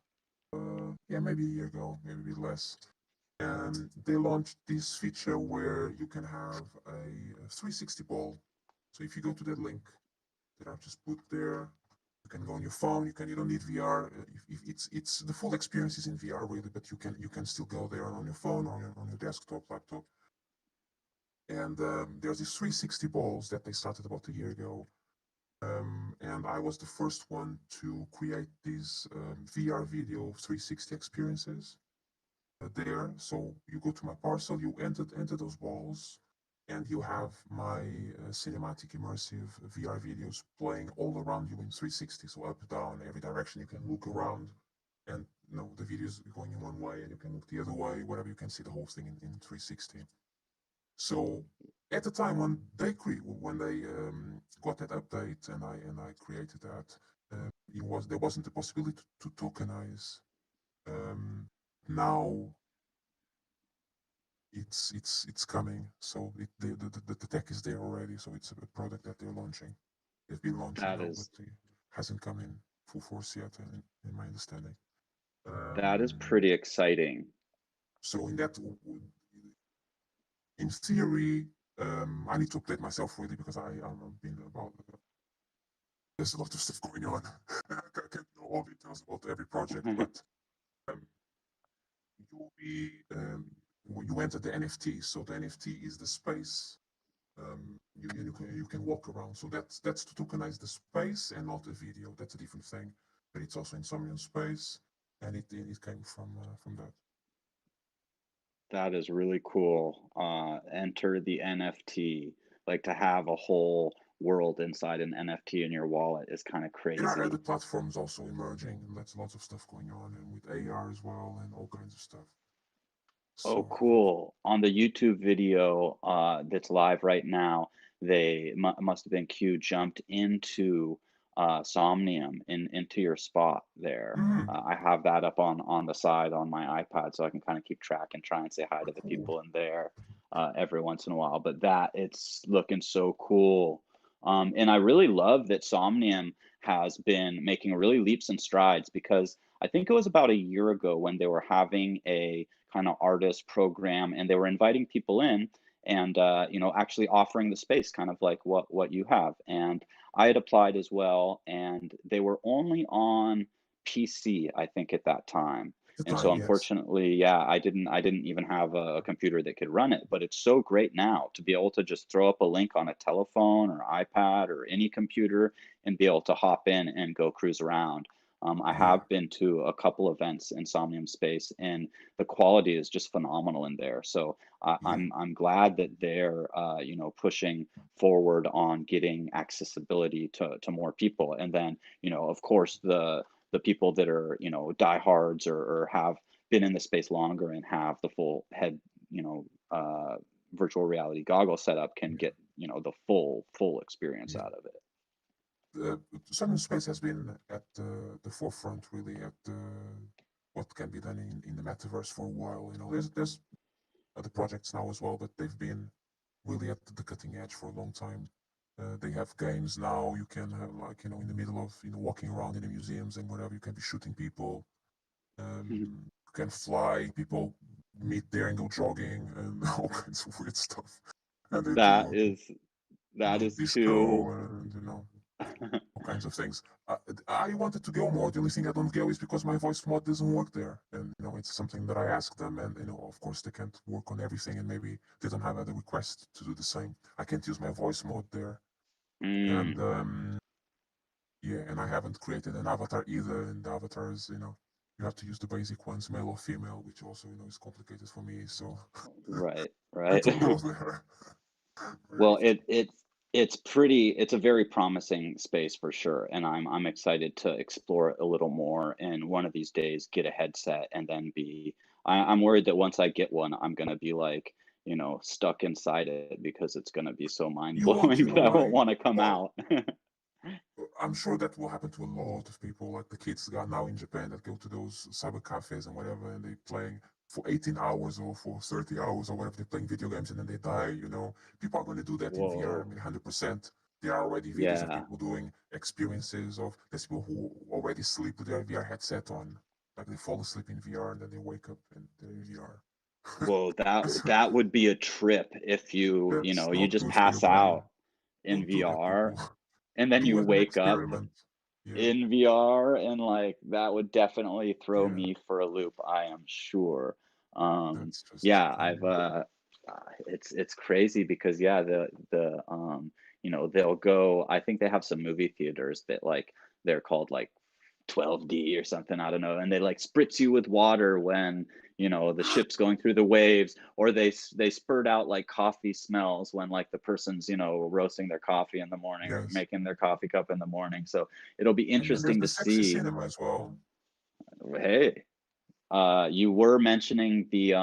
yeah, maybe a year ago, maybe a bit less. And they launched this feature where you can have a 360 ball. So if you go to that link that I've just put there, you can go on your phone. You don't need VR. If it's the full experience is in VR really, but you can still go there on your phone or on your desktop, laptop. And there's these 360 balls that they started about a year ago. And I was the first one to create these VR video 360 experiences there. So you go to my parcel, you enter those balls, and you have my cinematic immersive VR videos playing all around you in 360. So up, down, every direction you can look around, and the videos going in one way, and you can look the other way, whatever. You can see the whole thing in 360. So at the time when they got that update, and I created that, there wasn't the possibility to tokenize. Um, Now it's coming. So the tech is there already. So it's a product that they're launching. They've been launching That now, but is it hasn't come in full force yet, in my understanding. that is Um, pretty exciting. so in theory, I need to update myself really because I've been about. There's a lot of stuff going on. I can't know all details about every project, but um, you'll be you enter the NFT. So the NFT is the space you can walk around. So that's to tokenize the space and not the video. That's a different thing. But it's also in Somnium space, and it came from that. That is really cool. Enter the NFT. Like to have a whole world inside an NFT in your wallet is kind of There are other crazy. platforms also emerging, and that's lots of stuff going on, and with AR as well, and all kinds of stuff. Oh, So cool. On the YouTube video that's live right now, they must have been Q jumped into Somnium into your spot there. I have that up on the side on my iPad so I can kind of keep track and try and say hi to the cool. people in there every once in a while. But that it's looking so cool. And I really love that Somnium has been making really leaps and strides because I think it was about a year ago when they were having a kind of artist program and they were inviting people in and actually offering the space kind of like what you have. And I had applied as well, and they were only on PC I think at that time. At the And so time, yes. unfortunately, yeah, I didn't even have a computer that could run it. But it's so great now to be able to just throw up a link on a telephone or iPad or any computer and be able to hop in and go cruise around. I Yeah, have been to a couple events in Somnium Space, and the quality is just phenomenal in there. So yeah, I'm glad that they're pushing forward on getting accessibility to more people. And then of course the people that are diehards or have been in the space longer and have the full head you know virtual reality goggle setup can yeah, get the full experience yeah. out of it. The Southern Space has been at the forefront, really, at what can be done in the metaverse for a while. There's other projects now as well, but they've been really at the cutting edge for a long time. They have games now. You can have, like, in the middle of walking around in the museums and whatever. You can be shooting people. You can fly. People meet there and go jogging and all kinds of weird stuff. And they That do, is that is too. disco and all kinds of things. I wanted to go more. The only thing I don't go is because my voice mod doesn't work there, and it's something that I asked them, and of course they can't work on everything, and maybe they don't have other requests to do the same. I can't use my voice mod there, and Mm. yeah, and I haven't created an avatar either, and the avatars, you have to use the basic ones, male or female, which also is complicated for me. So Right, I right. don't go there. Well, Right. it's a very promising space for sure, and I'm excited to explore it a little more, and one of these days get a headset and then I'm worried that once I get one, I'm gonna be like, stuck inside it because it's gonna be so You won't, mind-blowing that I won't why? want to come Well, out. I'm sure that will happen to a lot of people, like the kids got now in Japan that go to those cyber cafes and whatever, and they playing for 18 hours or for 30 hours or whatever. They're playing video games and then they die. People are going to do that in VR. I Whoa. mean, 100%. There are already videos of Yeah. people doing experiences of there's people who already sleep with their VR headset on, like they fall asleep in VR and then they wake up and they're in VR. Whoa, that would be a trip if That's you not just good for your pass brain. out in Don't do that, people. VR and then Do you as an wake up experiment. Yeah, in VR, and like that would definitely throw yeah. me for a loop, I am sure. That's just Yeah, I've it's crazy because yeah, they'll go, I think they have some movie theaters that like they're called like 12D or something, I don't know, and they like spritz you with water when, the ship's going through the waves, or they spurt out like coffee smells when like the person's, roasting their coffee in the morning or yes. making their coffee cup in the morning. So it'll be And then there's interesting the to sexy see. cinema as well. Hey, you were mentioning the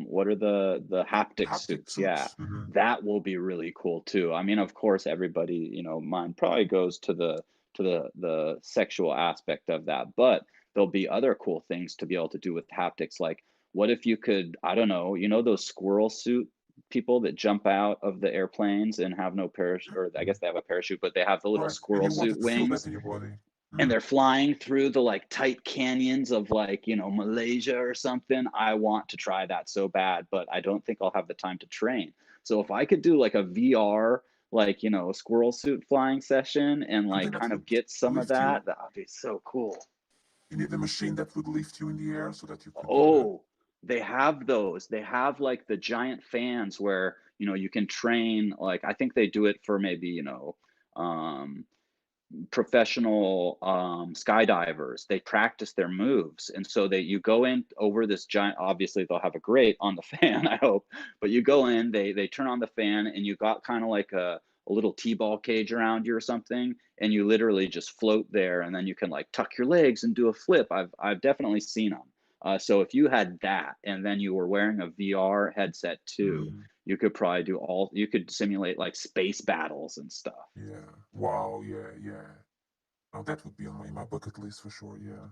what are the haptic Haptic suits? Yeah, suits. Hmm. that will be really cool too. I mean, of course, everybody, mind probably goes to the sexual aspect of that, but there'll be other cool things to be able to do with haptics. Like, what if you could, I don't know, those squirrel suit people that jump out of the airplanes and have no parachute, or I guess they have a parachute, but they have the little Right. And squirrel you suit wanted to feel that wings, in your body. and Mm. they're flying through the like tight canyons of like Malaysia or something. I want to try that so bad, but I don't think I'll have the time to train. So if I could do like a VR, like squirrel suit flying session and like Something that kind of would get some of lift you. that would be so cool. You need a machine that would lift you in the air so that you could do that. Oh, they have those. They have like the giant fans where you can train. Like I think they do it for maybe um professional skydivers. They practice their moves, and so that you go in over this giant, obviously they'll have a grate on the fan, I hope, but you go in, they turn on the fan, and you got kind of like a little t-ball cage around you or something, and you literally just float there, and then you can like tuck your legs and do a flip. I've definitely seen them. So if you had that and then you were wearing a VR headset too, Mm. you could probably you could simulate like space battles and stuff. Yeah. Wow. Yeah. Yeah. Now that would be on my bucket list for sure. Yeah.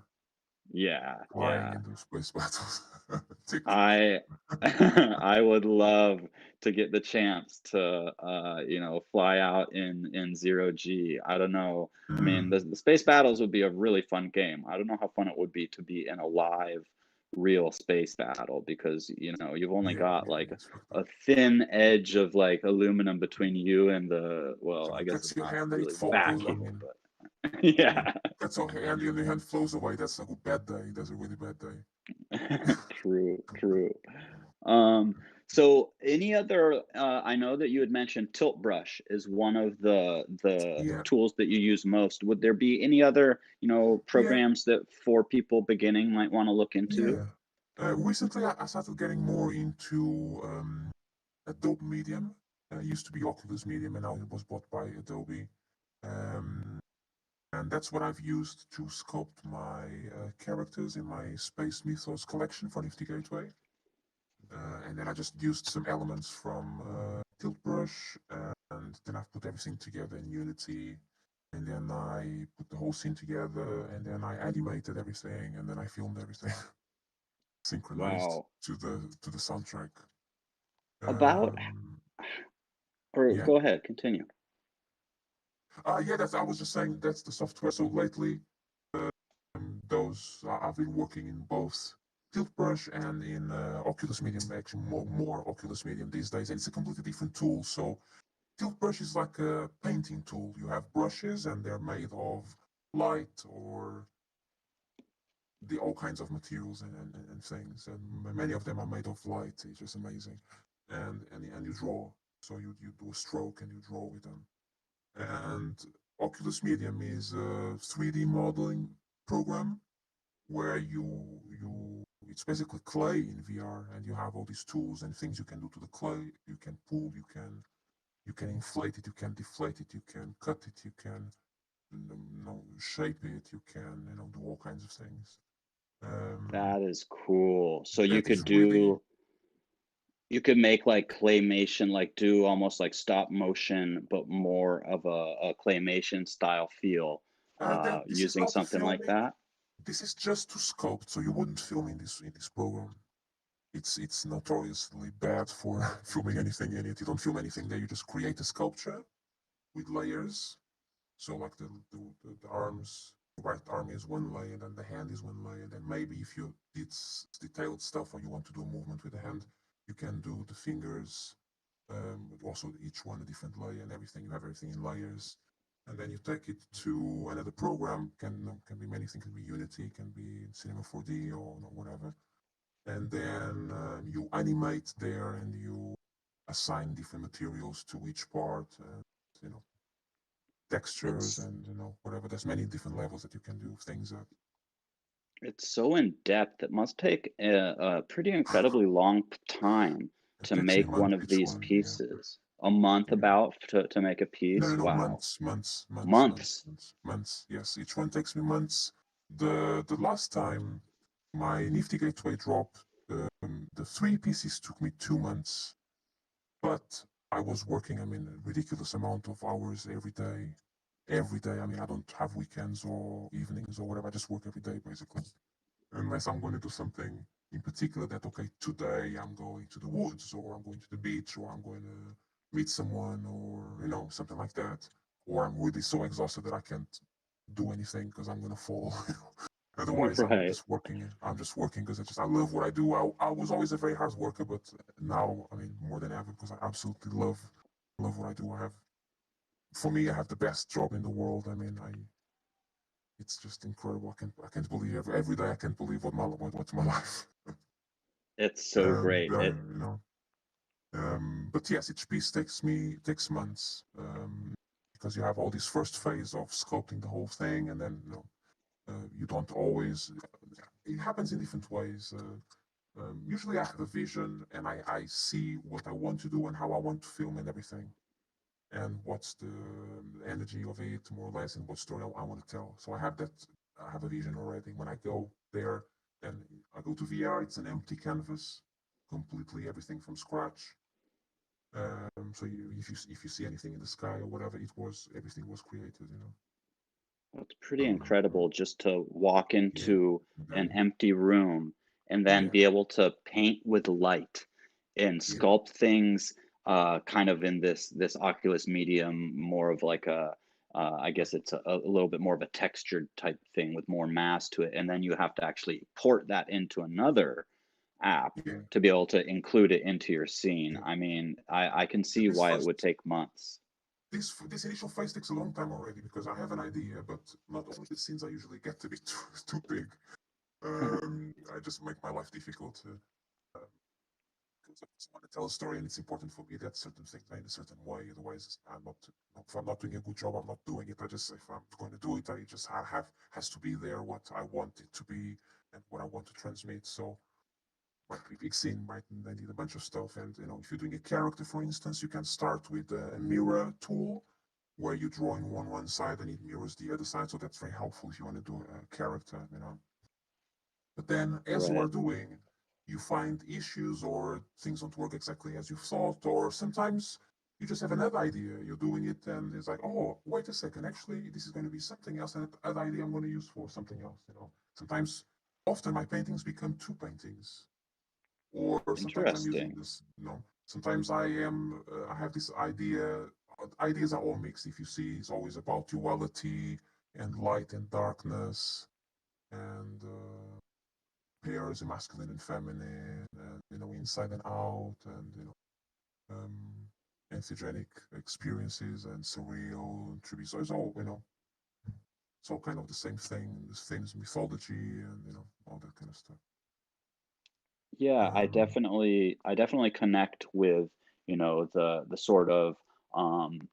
Yeah, Flying yeah. in those space battles. Tick. I I would love to get the chance to fly out in zero G. I don't know. I mean, Mm. the space battles would be a really fun game. I don't know how fun it would be to be in a live real space battle because you've only Yeah. got Yeah. like Yeah. It's fucked a up. thin edge of like aluminum between you and well, I Someone guess cuts it's your not hand and it really falls. I vacuum, mean, but someone yeah. cuts your hand and your hand flows away. That's a bad day. That's a really bad day. True, true. Um, So any other, I know that you had mentioned Tilt Brush is one of the Yeah, tools that you use most. Would there be any other, yeah, programs that for people beginning might want to look into? yeah. Recently, I started getting more into Adobe Medium. It used to be Oculus Medium, and now it was bought by Adobe. Um, and that's what I've used to sculpt my characters in my Space Mythos collection for Nifty Gateway. And then I just used some elements from Tilt Brush, and then I've put everything together in Unity. And then I put the whole scene together, and then I animated everything, and then I filmed everything, synchronized Wow. to the soundtrack. About Um, or yeah, go ahead, continue. yeah. That's I was just saying that's the software. So lately, those I've been working in both Tilt Brush and in Oculus Medium. Actually, more Oculus Medium these days, and it's a completely different tool. So Tilt Brush is like a painting tool. You have brushes, and they're made of light or all kinds of materials and things, and many of them are made of light. It's just amazing, and you draw. So you do a stroke and you draw with them. And Oculus Medium is a 3D modeling program where you it's basically clay in VR, and you have all these tools and things you can do to the clay. You can pull, you can inflate it, you can deflate it, you can cut it, you can shape it, you can do all kinds of things. Um, That is cool. So you that is could really do you could make like claymation, like do almost like stop motion, but more of a claymation style feel, that this is using not a something like filming. that. This is just to sculpt, so you wouldn't film in this program. It's notoriously bad for filming anything in it. You don't film anything there. You just create a sculpture with layers. So like the arms, right arm is one layer, then the hand is one layer. Then maybe if you did detailed stuff or you want to do a movement with the hand, you can do the fingers, but also each one a different layer and everything. You have everything in layers. And then you take it to another program. Can be many things. Can be Unity, can be Cinema 4D or whatever. And then you animate there and you assign different materials to each part. You know textures It's and whatever. There's many different levels that you can do things at. it's so in depth. It must take a pretty incredibly long time It to takes me make one months of each these one. Yeah, pieces. A month yeah. about to make a No, no, piece. no. Wow. Months, months, months, months, Months. months, months. Yes, each one takes me months. The last time my Nifty Gateway dropped, the three pieces took me 2 months, but I was working. I mean, a ridiculous amount of hours every day. Every day. I mean, I don't have weekends or evenings or whatever. I just work every day basically. Unless I'm going to do something in particular that, okay, today I'm going to the woods or I'm going to the beach or I'm going to meet someone or, something like that. Or I'm really so exhausted that I can't do anything because I'm going to fall. Otherwise, I'm Right. just working. I'm just working because I love what I do. I was always a very hard worker, but now, I mean, more than ever, because I absolutely love what I do. For me, I have the best job in the world. I mean, it's just incredible. I can't believe every day. I can't believe what's my life. It's so And great. It but yes, each piece takes months because you have all this first phase of sculpting the whole thing, and then you don't always. It happens in different ways. Usually, I have a vision and I see what I want to do and how I want to film and everything, and what's the energy of it more or less, and what story I want to tell. So I have that. I have a vision already. When I go there, and I go to VR, it's an empty canvas, completely everything from scratch. So if you see anything in the sky or whatever, everything was created. It's pretty Um, incredible just to walk yeah, into an very, empty room and then yeah, be able to paint with light and yeah, sculpt things kind of in this Oculus medium, more of like I guess it's a little bit more of a textured type thing with more mass to it. And then you have to actually port that into another app yeah, to be able to include it into your scene. yeah. I mean, I can see This why it would first, take months. this initial phase takes a long time already because I have an idea, but not all the scenes I usually get to be too big. I just make my life difficult. because I just want to tell a story, and it's important for me that certain things are in a certain way. Otherwise, I'm not. If I'm not doing a good job, I'm not doing it. I just if I'm going to do it, I just have has to be there what I want it to be and what I want to transmit. So might be fixing, might need a bunch of stuff. And if you're doing a character, for instance, you can start with a mirror tool where you draw in one side and it mirrors the other side. So that's very helpful if you want to do a character. But then, as you are Right. doing, you find issues or things don't work exactly as you thought, or sometimes you just have another idea. You're doing it, and it's like, oh, wait a second, actually, this is going to be something else, and that idea I'm going to use for something else. Sometimes, often my paintings become two paintings, or sometimes I'm using Interesting. this. Sometimes I have this idea. Ideas are all mixed. If you see, it's always about duality and light and darkness and pairs, masculine and feminine, and inside and out, and um, anthogenic experiences and surreal and trippy. So it's all kind of the same thing. The same as mythology and all that kind of stuff. Yeah, Um, I definitely connect with, the sort of um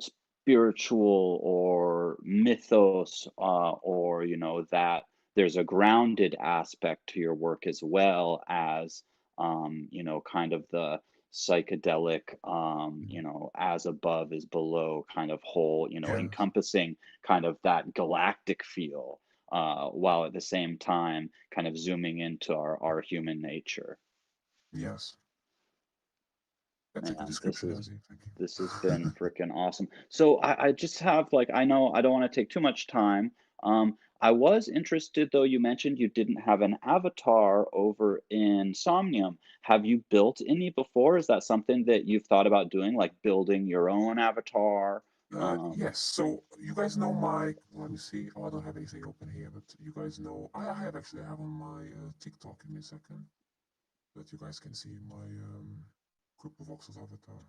spiritual or mythos, or that there's a grounded aspect to your work as well as kind of the psychedelic, as above is below kind of whole, yes, encompassing kind of that galactic feel, while at the same time kind of zooming into our human nature. yes. That's a good Man, this description, is Ozzy. Thank this has you. been freaking awesome. So I just have like I know I don't want to take too much time. I was interested though, you mentioned you didn't have an avatar over in Somnium. Have you built any before? Is that something that you've thought about doing, like building your own avatar? Yes. So you guys know my. Let me see. Oh, I don't have anything open here, but you guys know. I have on my TikTok. Give me a second. That you guys can see my CryptoVoxels avatar.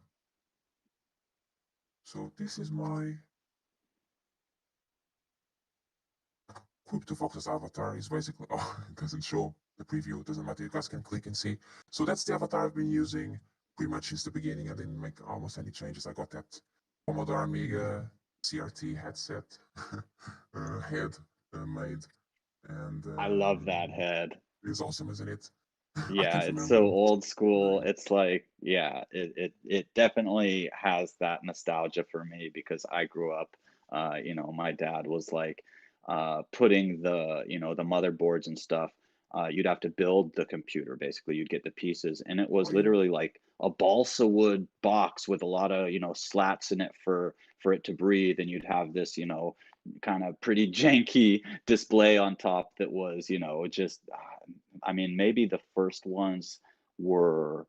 So this is my CryptoVoxels avatar. Is basically it doesn't show the preview. It doesn't matter. You guys can click and see. So that's the avatar I've been using pretty much since the beginning. I didn't make almost any changes. I got that Commodore Amiga CRT headset head made, and I love that head. it's awesome, isn't it? I Yeah, can't it's remember so which old school. version. It's like, yeah, it definitely has that nostalgia for me because I grew up, my dad was like putting the motherboards and stuff. You'd have to build the computer basically. You'd get the pieces, and it Oh was yeah, literally like a balsa wood box with a lot of, slats in it for it to breathe, and you'd have this, kind of pretty janky display on top that was, just I mean, maybe the first ones were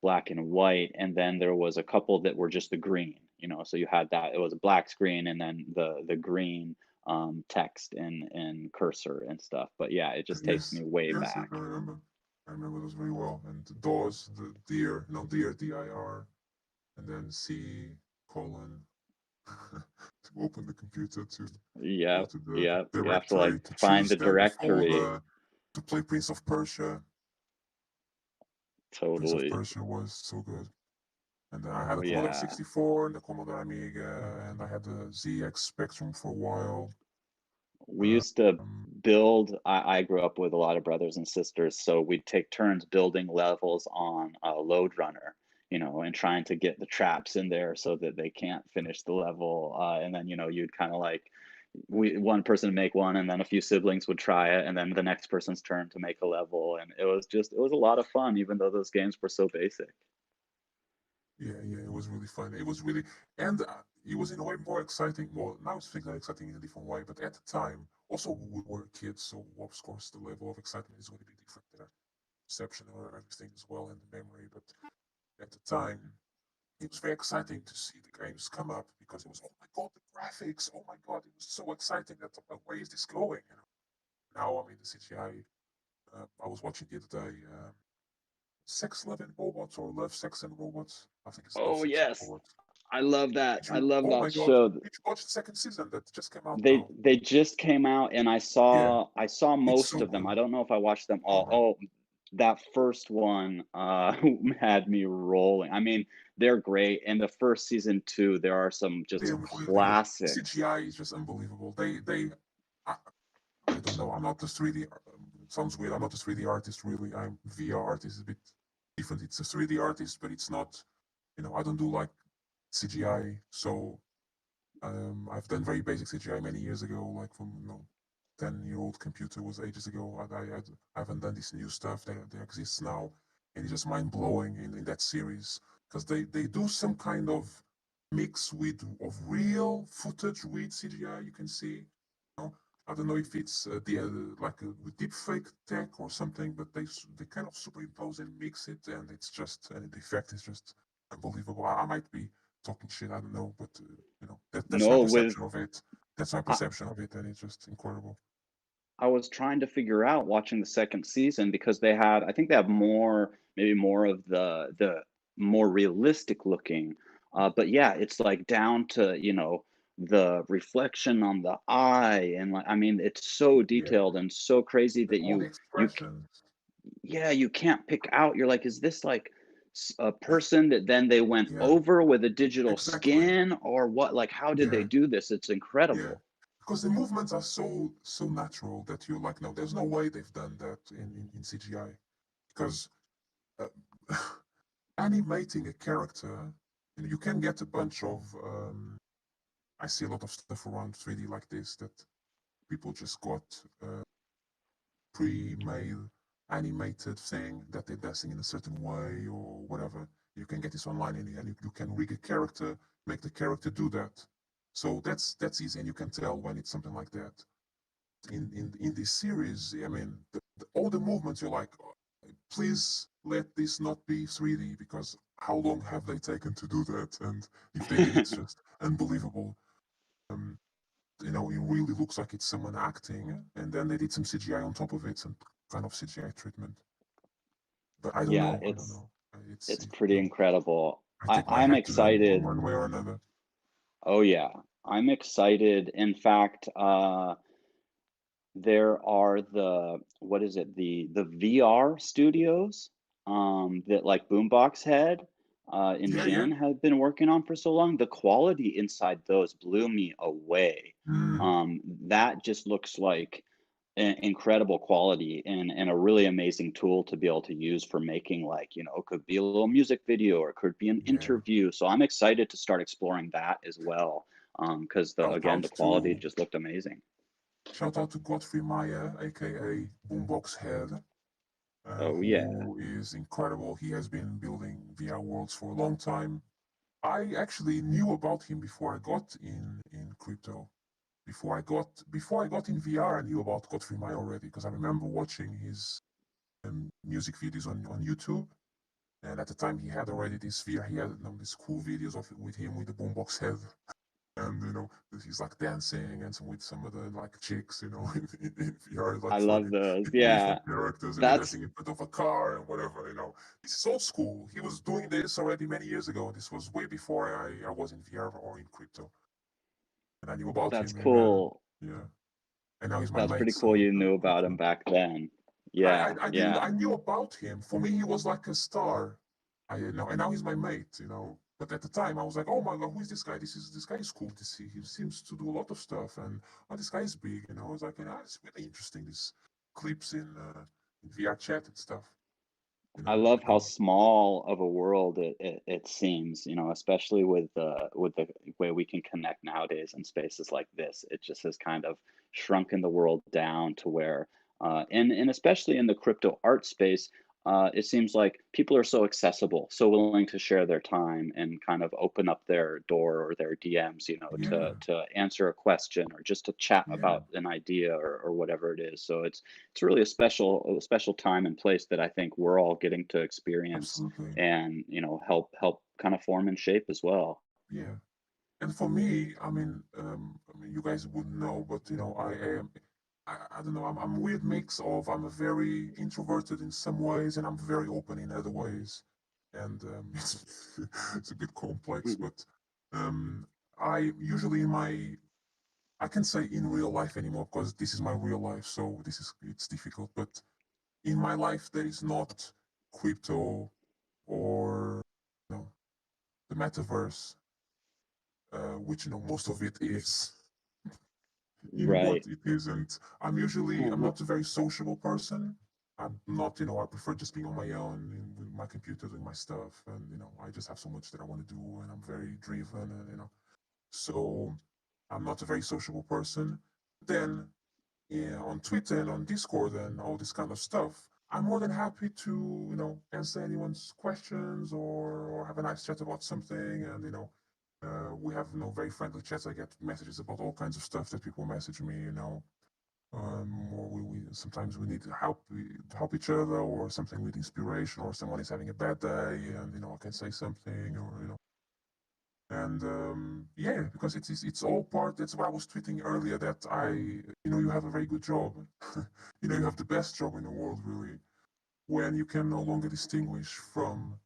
black and white, and then there was a couple that were just the green, so you had that it was a black screen and then the green text and cursor and stuff. But yeah, it just takes yes, me way yes, I back. remember. I remember those very well. And the DOS, the deer, no deer, dir, and then C colon to open the computer to go Yep, to the yep. You have to like directory to find choose the the directory. folder to play Prince of Persia. Prince of Totally. Persia was so good. And then I had Oh a Commodore yeah. 64 and the Commodore Amiga, and I had the ZX Spectrum for a while. We used to Um, build. I grew up with a lot of brothers and sisters, so we'd take turns building levels on a load runner, and trying to get the traps in there so that they can't finish the level. And then, you'd kind of like one person would make one, and then a few siblings would try it, and then the next person's turn to make a level. And it was a lot of fun, even though those games were so basic. yeah, yeah, it was really fun. It was really, and it was in a way more exciting. Well, now it's things are exciting in a different way, but at the time, also we were kids, so of course the level of excitement is going to be different there. Perception or everything as well, and the memory. But at the time, it was very exciting to see the games come up because it was, oh my god, the graphics, oh my god, it was so exciting that where is this going? Now I'm in the CGI. I was watching the other day. Sex, Love, and Robots, or Love, Sex, and Robots. I think it's Love, Oh Sex, and yes, Robots. I love that. Did I you? love Oh that my God! show. Did you watch the second season that just came out They now? they just came out, and Yeah, I saw it's most so of them. I good. don't know if I watched them Oh all. my! Oh, that first one, had me rolling. I mean, they're great, and the first season too, there are some just They're really good. classics. CGI is just unbelievable. I, I don't know. I'm not the 3D. Sounds weird. I'm not a 3D artist really. I'm VR artist. Is a bit different. It's a 3D artist, but it's not. I don't do like CGI. So I've done very basic CGI many years ago, like from 10-year-old computer was ages ago. I haven't done this new stuff that exists now, and it's just mind blowing in that series because they do some kind of mix of real footage with CGI. You can see, I don't know if it's like a deep fake tech or something, but they kind of superimpose and mix it, and and the effect is just unbelievable. I might be talking shit. I don't know, but that's my No, with perception of it. That's my I perception of it, and it's just incredible. I was trying to figure out watching the second season because they had I think they have more maybe more of the more realistic looking, but yeah, it's like down to, the reflection on the eye and like I mean, it's so Yeah, detailed and so crazy that all the you expressions. yeah, you can't pick out. You're like, is this like a person that then they went Yeah, over with a digital exactly. skin or what? Like, how did they Yeah, do this? It's yeah. incredible. Because the movements are so natural that you're like, no, there's no way they've done that in CGI. Because uh, animating a character, you can get a bunch of. I see a lot of stuff around 3D like this that people just got pre-made animated thing that they're dancing in a certain way or whatever. You can get this online and you can rig a character, make the character do that. So that's easy, and you can tell when it's something like that. In this series, I mean, all the movements, you're like, please let this not be 3D because how long have they taken to do that? And if they did, it's just unbelievable. Um, it really looks like it's someone acting, and then they did some CGI on top of it, some kind of CGI treatment. But I don't Yeah, know. I don't know. It's it's pretty incredible. I take my I'm hat to them on excited. one way or another. Oh yeah, I'm excited. In fact, there are the what is it? The VR studios that like Boombox Head and Yeah, yeah. Jin have been working on for so long. The quality inside those blew me away. Mm, That just looks like incredible quality and a really amazing tool to be able to use for making like, it could be a little music video or it could be an yeah. interview. So I'm excited to start exploring that as well. Because the Shout again, out the quality to just looked amazing. shout out to Godfrey Maya, aka Boombox Head, Oh yeah. who is incredible. He has been building VR worlds for a long time. I actually knew about him before I got in crypto. Before I got in VR, I knew about Godfrey Maya already because I remember watching his music videos on YouTube. And at the time, he had already this VR. He had these cool videos of with him with the boombox head, and he's like dancing and with some of the like chicks, in VR, like I for love those. different Yeah. characters, and they're That's dancing in front of a car and whatever. This is old school. He was doing this already many years ago. This was way before I was in VR or in crypto, and I knew about that's him. And cool. yeah, and now he's my That's mate, pretty cool so you knew pretty about him cool. back then. I, Yeah, I I didn't yeah. I knew about him. For me, he was like a star. I know, and now he's my mate. But at the time, I was like, oh my god, who is this guy? This guy is cool to see. He seems to do a lot of stuff, and oh, this guy is big. I was like, it's really interesting. These clips in VR chat and stuff. I love how And small of a world it seems, especially with the way we can connect nowadays in spaces like this. It just has kind of shrunken the world down to where, and especially in the crypto art space, it seems like people are so accessible, so willing to share their time and kind of open up their door or their DMs, yeah, to answer a question or just to chat yeah, about an idea or whatever it is. So it's really a special time and place that I think we're all getting to experience absolutely, and help kind of form and shape as well. yeah. And for me, you guys wouldn't know, but I am. I don't know. I'm a weird mix of I'm a very introverted in some ways, and I'm very open in other ways, and it's a bit complex. Mhm. But um, I usually in my I can't say in real life anymore because this is my real life, so it's difficult. But in my life that is not crypto or you know the metaverse, which most of it is. What Right. it isn't. I'm not a very sociable person. I'm not, I prefer just being on my own with my computer doing my stuff, and I just have so much that I want to do, and I'm very driven, and so I'm not a very sociable person. Then, yeah, on Twitter and on Discord and all this kind of stuff, I'm more than happy to, answer anyone's questions or have a nice chat about something. And, we have, very friendly chats. I get messages about all kinds of stuff that people message me, or we sometimes we need to help each other, or something with inspiration, or someone is having a bad day, and I can say something, or and yeah, because it's all part. That's what I was tweeting earlier. That you have a very good job. You have the best job in the world, really, when you can no longer distinguish from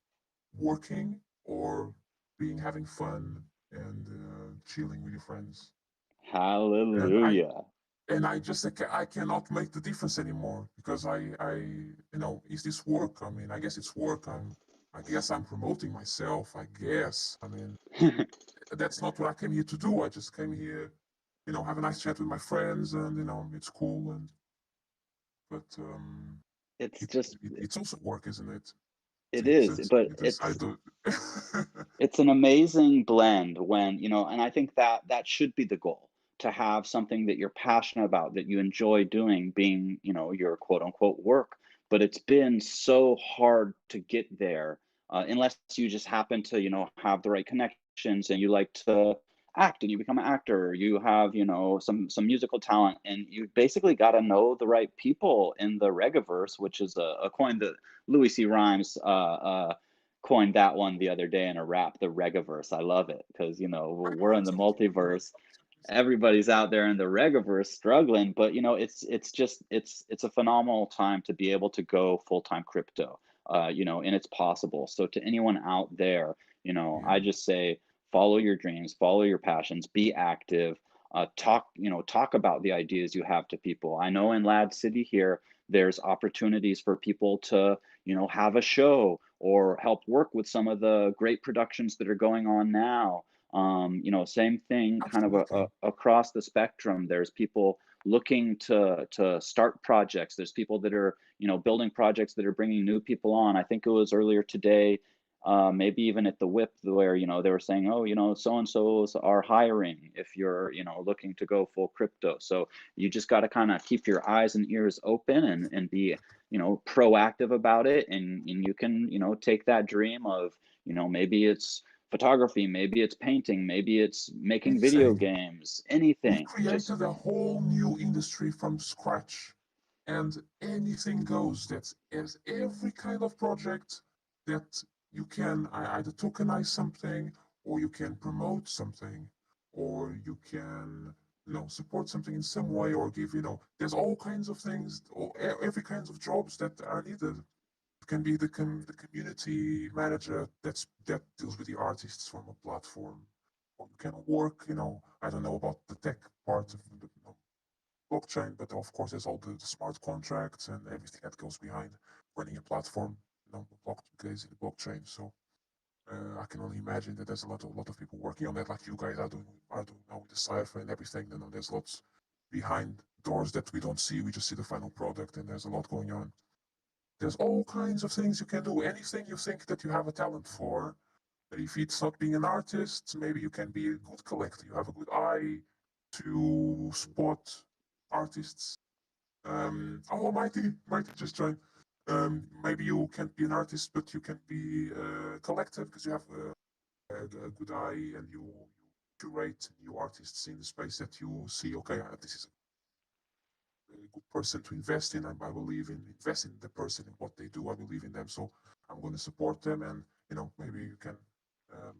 working or being having fun and chilling with your friends. And Hallelujah. I just I cannot make the difference anymore, because is this work? I mean, I guess it's work. I guess I'm promoting myself. I guess. I mean, that's not what I came here to do. I just came here, have a nice chat with my friends, and it's cool. And but It's just it's also work, isn't it? it To is, to, but to decide to. it's an amazing blend when, and I think that that should be the goal, to have something that you're passionate about, that you enjoy doing, being, your quote unquote work. But it's been so hard to get there, unless you just happen to, have the right connections and you like to act and you become an actor, you have, some musical talent, and you basically got to know the right people in the Regiverse, which is a coin that Louis C. Rhymes coined that one the other day in a rap, the Regiverse. I love it because I we're know in the exactly what you mean. multiverse. Everybody's out there in the Regiverse struggling, but it's just it's a phenomenal time to be able to go full-time crypto. And it's possible. So to anyone out there, I Yeah, just say follow your dreams, follow your passions, be active. Talk about the ideas you have to people. I know in Lad City here, there's opportunities for people to have a show or help work with some of the great productions that are going on now. Same thing kind of absolutely. across the spectrum. There's people looking to start projects. There's people that are, building projects that are bringing new people on. I think it was earlier today, maybe even at the whip, where they were saying, oh, so and so's are hiring if you're looking to go full crypto. So you just got to kind of keep your eyes and ears open, and be proactive about it, and you can take that dream of maybe it's photography, maybe it's painting, maybe it's making video Anything. games, We anything. Just created a whole new industry from scratch, and anything goes. There's every kind of project that you can either tokenize something, or you can promote something, or you can support something in some way, or give there's all kinds of things, or every kinds of jobs that are needed. You can be the community manager that deals with the artists from a platform, or you can work. I don't know about the tech part of the blockchain, but of course there's all the smart contracts and everything that goes behind running a platform. Block in the blockchain. So I can only imagine that there's a lot of people working on that, like you guys are doing now with the cipher and everything. There's lots behind doors that we don't see. We just see the final product, and there's a lot going on. There's all kinds of things you can do. Anything you think that you have a talent for. If it's not being an artist, maybe you can be a good collector. You have a good eye to spot artists. Oh, Mighty just joined. Maybe you can't be an artist, but you can be a collector, because you have a good eye, and you curate new artists in the space that you see. Okay, this is a good person to invest in. I believe in investing in the person and what they do. I believe in them, so I'm going to support them, and maybe you can um,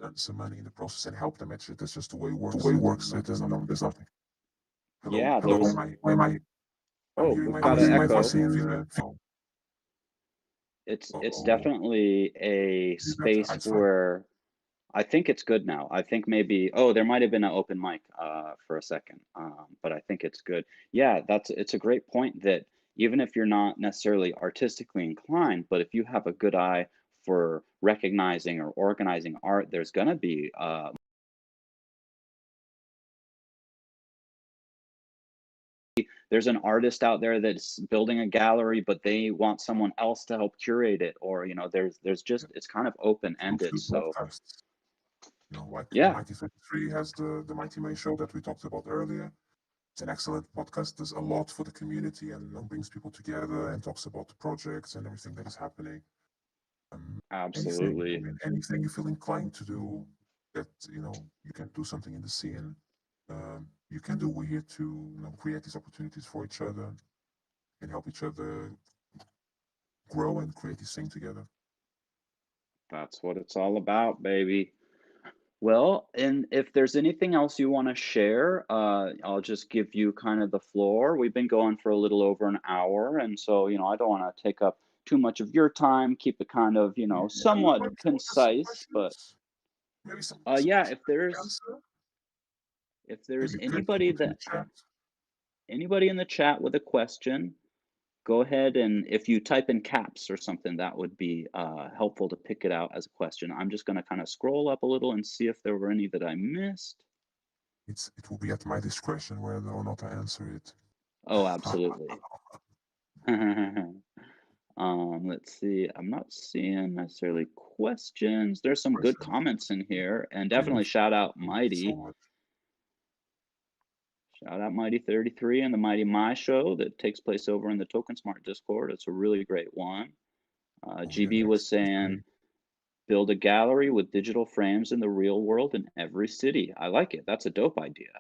earn some money in the process and help them. Actually, that's just the way it the works. way it There's works. no, there's nothing. There's nothing. Hello, Yeah, hello. there's Why am I? I'm oh, hearing we've my got voice. an I'm hearing my voice echo. in. It's Oh, definitely a is that? space It's fine. where I think it's good now. I think maybe, oh, there might have been an open mic for a second, but I think it's good. Yeah, it's a great point that even if you're not necessarily artistically inclined, but if you have a good eye for recognizing or organizing art, there's going to be there's an artist out there that's building a gallery, but they want someone else to help curate it, or there's Yeah. just it's kind of open Through ended. So podcasts, like yeah, Mighty 33 has the Mighty May show that we talked about earlier. It's an excellent podcast. Does a lot for the community and brings people together and talks about the projects and everything that is happening. Anything, I absolutely. mean, anything you feel inclined to do that you can do something in the scene. You can do. We're here to create these opportunities for each other and help each other grow and create this thing together. That's what it's all about, baby. Well, and if there's anything else you want to share, I'll just give you kind of the floor. We've been going for a little over an hour, and so, I don't want to take up too much of your time. Keep it kind of, Yeah, somewhat maybe someone has some concise. But questions. Maybe some yeah, questions I can answer. if there's Maybe Pierre can put in the chat. anybody in the chat with a question, go ahead, and if you type in caps or something, that would be helpful to pick it out as a question. I'm just going to kind of scroll up a little and see if there were any that I missed. It will be at my discretion whether or not I answer it. Oh, absolutely. Let's see. I'm not seeing necessarily questions. There's some good Questions. comments in here, and definitely Beautiful. shout out Thank you so Mighty. much. Shout out Mighty 33 and the Mighty My show that takes place over in the Token Smart Discord. It's a really great one. Oh yeah, GB was excellent. saying, build a gallery with digital frames in the real world in every city. I like it. That's a dope idea.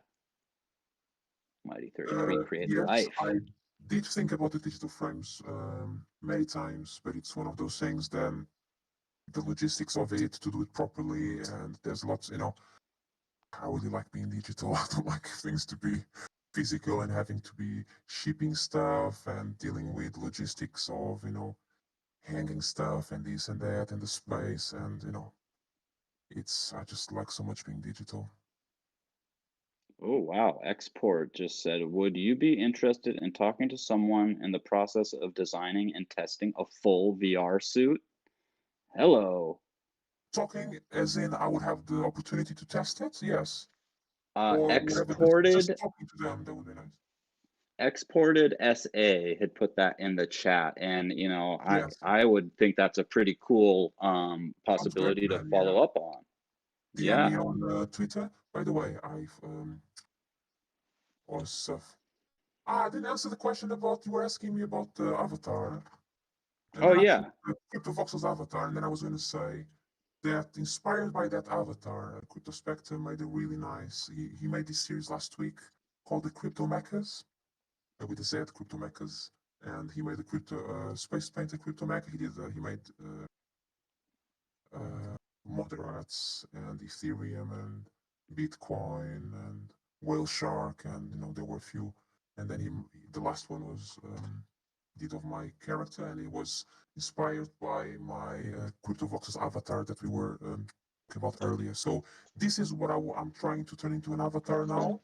Mighty 33, create Yes, life. I did think about the digital frames many times, but it's one of those things. Then the logistics of it to do it properly, and there's lots. I really like being digital. I don't like things to be physical and having to be shipping stuff and dealing with logistics of hanging stuff and this and that and the space and it's I just like so much being digital. Oh, wow. Export just said, would you be interested in talking to someone in the process of designing and testing a full VR suit? Hello. Talking as in I would have the opportunity to test it, yes. Or whatever, just Exported talking to them, that would be nice. Exported SA had put that in the chat, and Yes, I would think that's a pretty cool sounds great, possibility to man. Yeah. follow up on. DM Yeah. me on Twitter. By the way, I've was I didn't answer the question about you were asking me about the avatar, and Oh then I put yeah. CryptoVoxel's avatar, and then I was going to say that inspired by that avatar, Crypto Spectre made a really nice. He made this series last week called the Crypto Mechas with the Z Crypto Mechas, and he made a crypto space painter Crypto Mecha. He made moderates and Ethereum and Bitcoin and Whale Shark, and there were a few. And then the last one was did of my character, and it was inspired by my CryptoVox's avatar that we were talking about earlier. So this is what I'm trying to turn into an avatar now,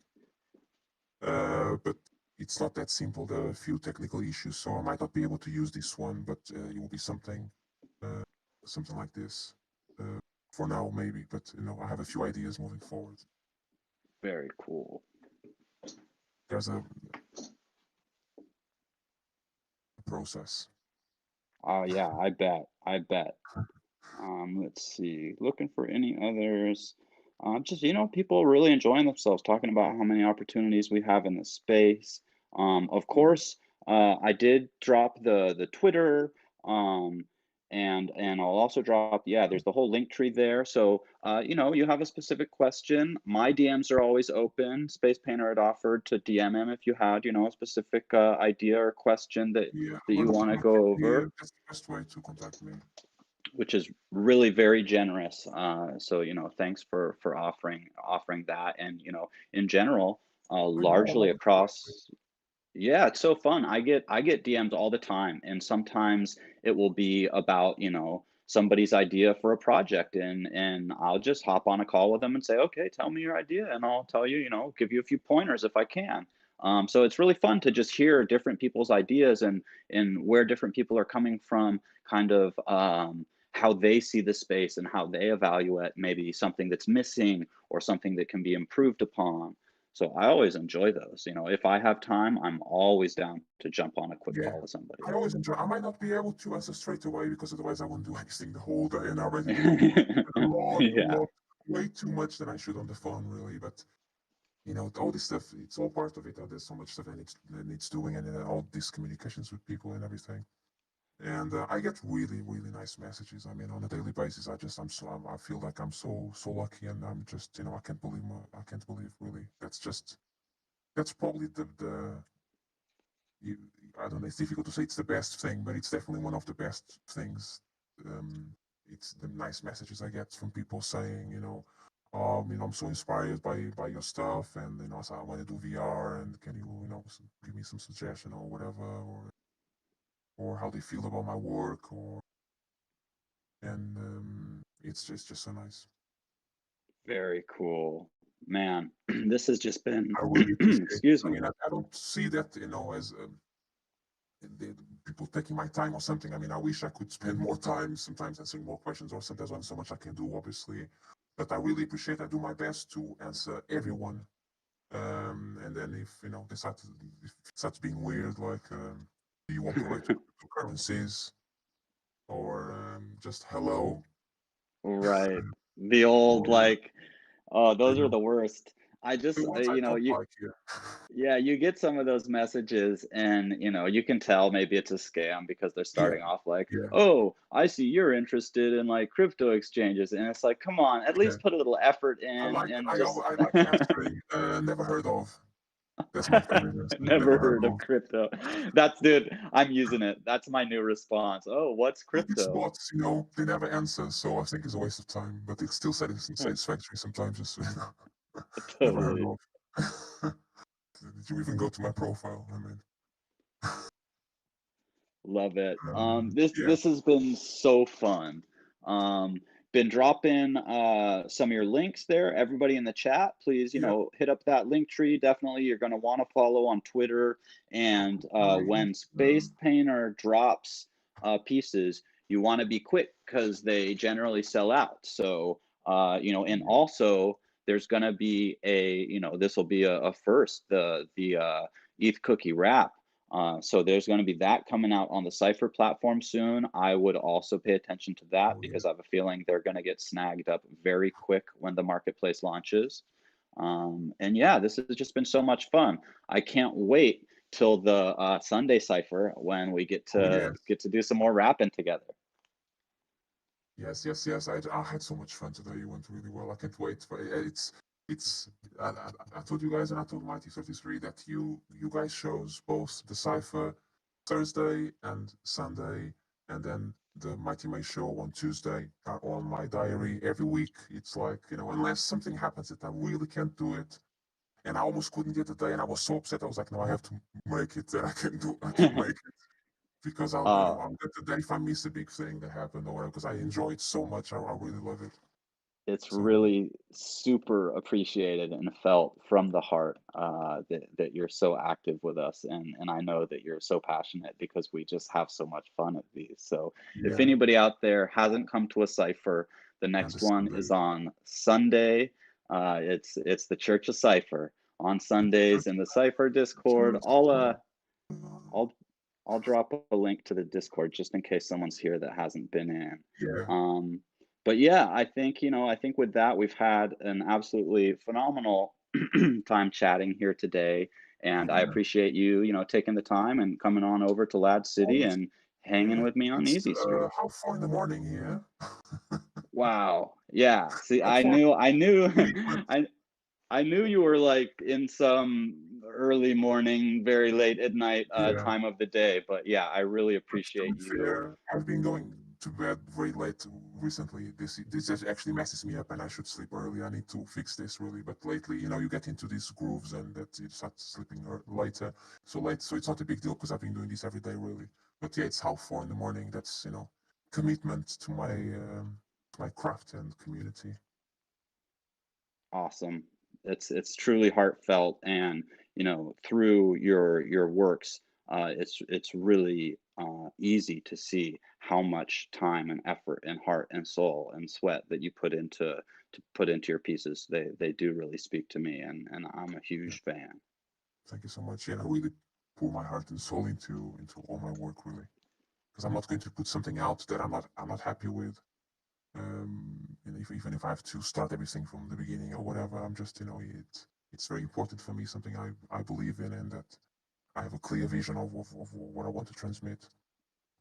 but it's not that simple. There are a few technical issues, so I might not be able to use this one, but it will be uh, something like this. Uh, for now, maybe, but I have a few ideas moving forward. Very cool. There's a process. Oh yeah, I bet. I bet. Let's see. Looking for any others. Just, people really enjoying themselves, talking about how many opportunities we have in the space. Of course, I did drop the Twitter, um, and I'll also drop, yeah, there's the whole link tree there. So, you have a specific question. My DMs are always open. Space Painter had offered to DM him if you had, a specific idea or question Yeah, that I'm you gonna put want to my go here. over, That's the best way to contact me. which is really very generous. So thanks for offering that, and in general, I know, I largely love the collaborate. across. Yeah, it's so fun. I get DMs all the time, and sometimes it will be about somebody's idea for a project, and I'll just hop on a call with them and say, okay, tell me your idea, and I'll tell you, give you a few pointers if I can. So it's really fun to just hear different people's ideas and where different people are coming from, kind of how they see the space and how they evaluate maybe something that's missing or something that can be improved upon. So I always enjoy those. If I have time, I'm always down to jump on a quick Yeah. call with somebody. I always enjoy. I might not be able to answer straight away because otherwise I won't do anything the whole day, and I already do a Yeah, lot, way too much than I should on the phone, really. But all this stuff, it's all part of it. There's so much stuff that needs doing, and all these communications with people and everything. And I get really, really nice messages. I mean, on a daily basis, I feel like I'm so lucky, and I'm just, I can't believe really. That's probably you, I don't know. It's difficult to say it's the best thing, but it's definitely one of the best things. Um, it's the nice messages I get from people saying, I'm so inspired by your stuff, and so I want to do VR, and can you, give me some suggestion or whatever, or how they feel about my work, and it's just so nice. very cool. Man, this has just been, I really appreciate it. excuse I me. mean, I don't see that, as the people taking my time or something. I mean, I wish I could spend more time sometimes answering more questions, or sometimes there's only so much I can do, obviously. But I really appreciate. I do my best to answer everyone. And then if if it starts being weird, like, do you want to relate to cryptocurrencies, or just hello? Right. The old, Or like, oh, you those are know the worst. I the just, ones I don't you like here. yeah, you get some of those messages and, you can tell maybe it's a scam because they're Yeah, starting off like, yeah, "Oh, I see you're interested in, like, crypto exchanges." And it's like, "Come on, at yeah. least put a little effort I in like and I just I like answering. Never heard of. That's my favorite answer. never Never heard heard of of. crypto." That's dude, I'm using it. That's my new response. "Oh, what's Well, these crypto?" bots, they never answer, so I think it's a waste of time. But it's still satisfactory sometimes. Just never heard Totally. of. Did you even go to my profile? I mean, Love it. This yeah, this has been so fun. Um, been dropping some of your links there. Everybody in the chat, please, yeah, hit up that link tree. Definitely, you're going to want to follow on Twitter. And great. when Space Painter drops pieces, you want to be quick because they generally sell out. So, and also there's going to be this will be a first, the ETH cookie wrap. So there's going to be that coming out on the Cypher platform soon. I would also pay attention to that Oh yeah, because I have a feeling they're going to get snagged up very quick when the marketplace launches. And yeah, this has just been so much fun. I can't wait till the Sunday Cypher when we get oh to yes, get to do some more rapping together. yes, yes, yes. I had so much fun today. You went really well. I can't wait for it's. I told you guys, and I told Mighty 33 that you guys shows both the Cipher Thursday and Sunday, and then the Mighty May show on Tuesday are on my diary every week. It's like, unless something happens that I really can't do it, and I almost couldn't get the day, and I was so upset. I was like, no, I have to make it. I can make it because uh, I'm good that if I miss a big thing that happened or whatever, because I enjoy it so much, I really love it. it's So really super appreciated and felt from the heart that you're so active with us, and I know that you're so passionate because we just have so much fun at these. So if yeah, anybody out there hasn't come to a cipher, the and the next one is Sunday, on Sunday. It's the Church of Cipher on Sundays in the Cipher Discord. I'll I'll drop a link to the Discord just in case someone's here that hasn't been in. yeah, Um, but yeah, I think with that, we've had an absolutely phenomenal time chatting here today. And I yeah. appreciate you, taking the time and coming on over to Lad City Always, and hanging yeah. with me on It's Easy Street. how far in the morning here? Wow. Yeah. See, How far? I knew, But I, I knew you were like in some early morning, very late at night yeah. time of the day, but yeah, I really But to appreciate be you. fair, I've been going to bed very late recently. This actually messes me up, and I should sleep early. I need to fix this really. But lately, you get into these grooves, and that you start sleeping later. So late, so it's not a big deal because I've been doing this every day really. But yeah, it's half 4 in the morning. That's commitment to my craft and community. Awesome. it's truly heartfelt, and through your works, it's really easy to see how much time and effort and heart and soul and sweat that you put into your pieces. They do really speak to me, and I'm a Yeah, huge fan. thank you so much. Yeah, I really pour my heart and soul into all my work, really, because I'm not going to put something out that I'm not happy with. And if, even if I have to start everything from the beginning or whatever, I'm just, it's very important for me, something I believe in, and that I have a clear vision of what I want to transmit.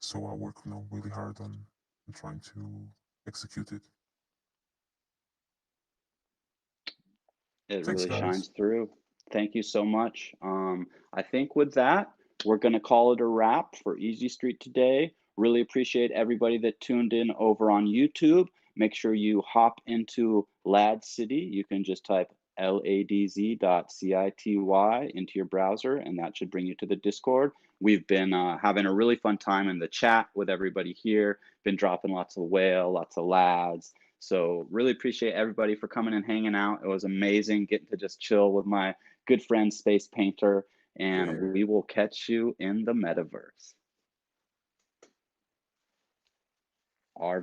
So I work, really hard on trying to execute it. It Thanks, really guys. shines through. Thank you so much. I think with that, we're going to call it a wrap for Easy Street today. Really appreciate everybody that tuned in over on YouTube. Make sure you hop into LAD City. You can just type ladz.city into your browser, and that should bring you to the Discord. We've been having a really fun time in the chat with everybody here. Been dropping lots of whale, lots of lads. So really appreciate everybody for coming and hanging out. It was amazing getting to just chill with my good friend Space Painter, and Yeah. we will catch you in the metaverse. Our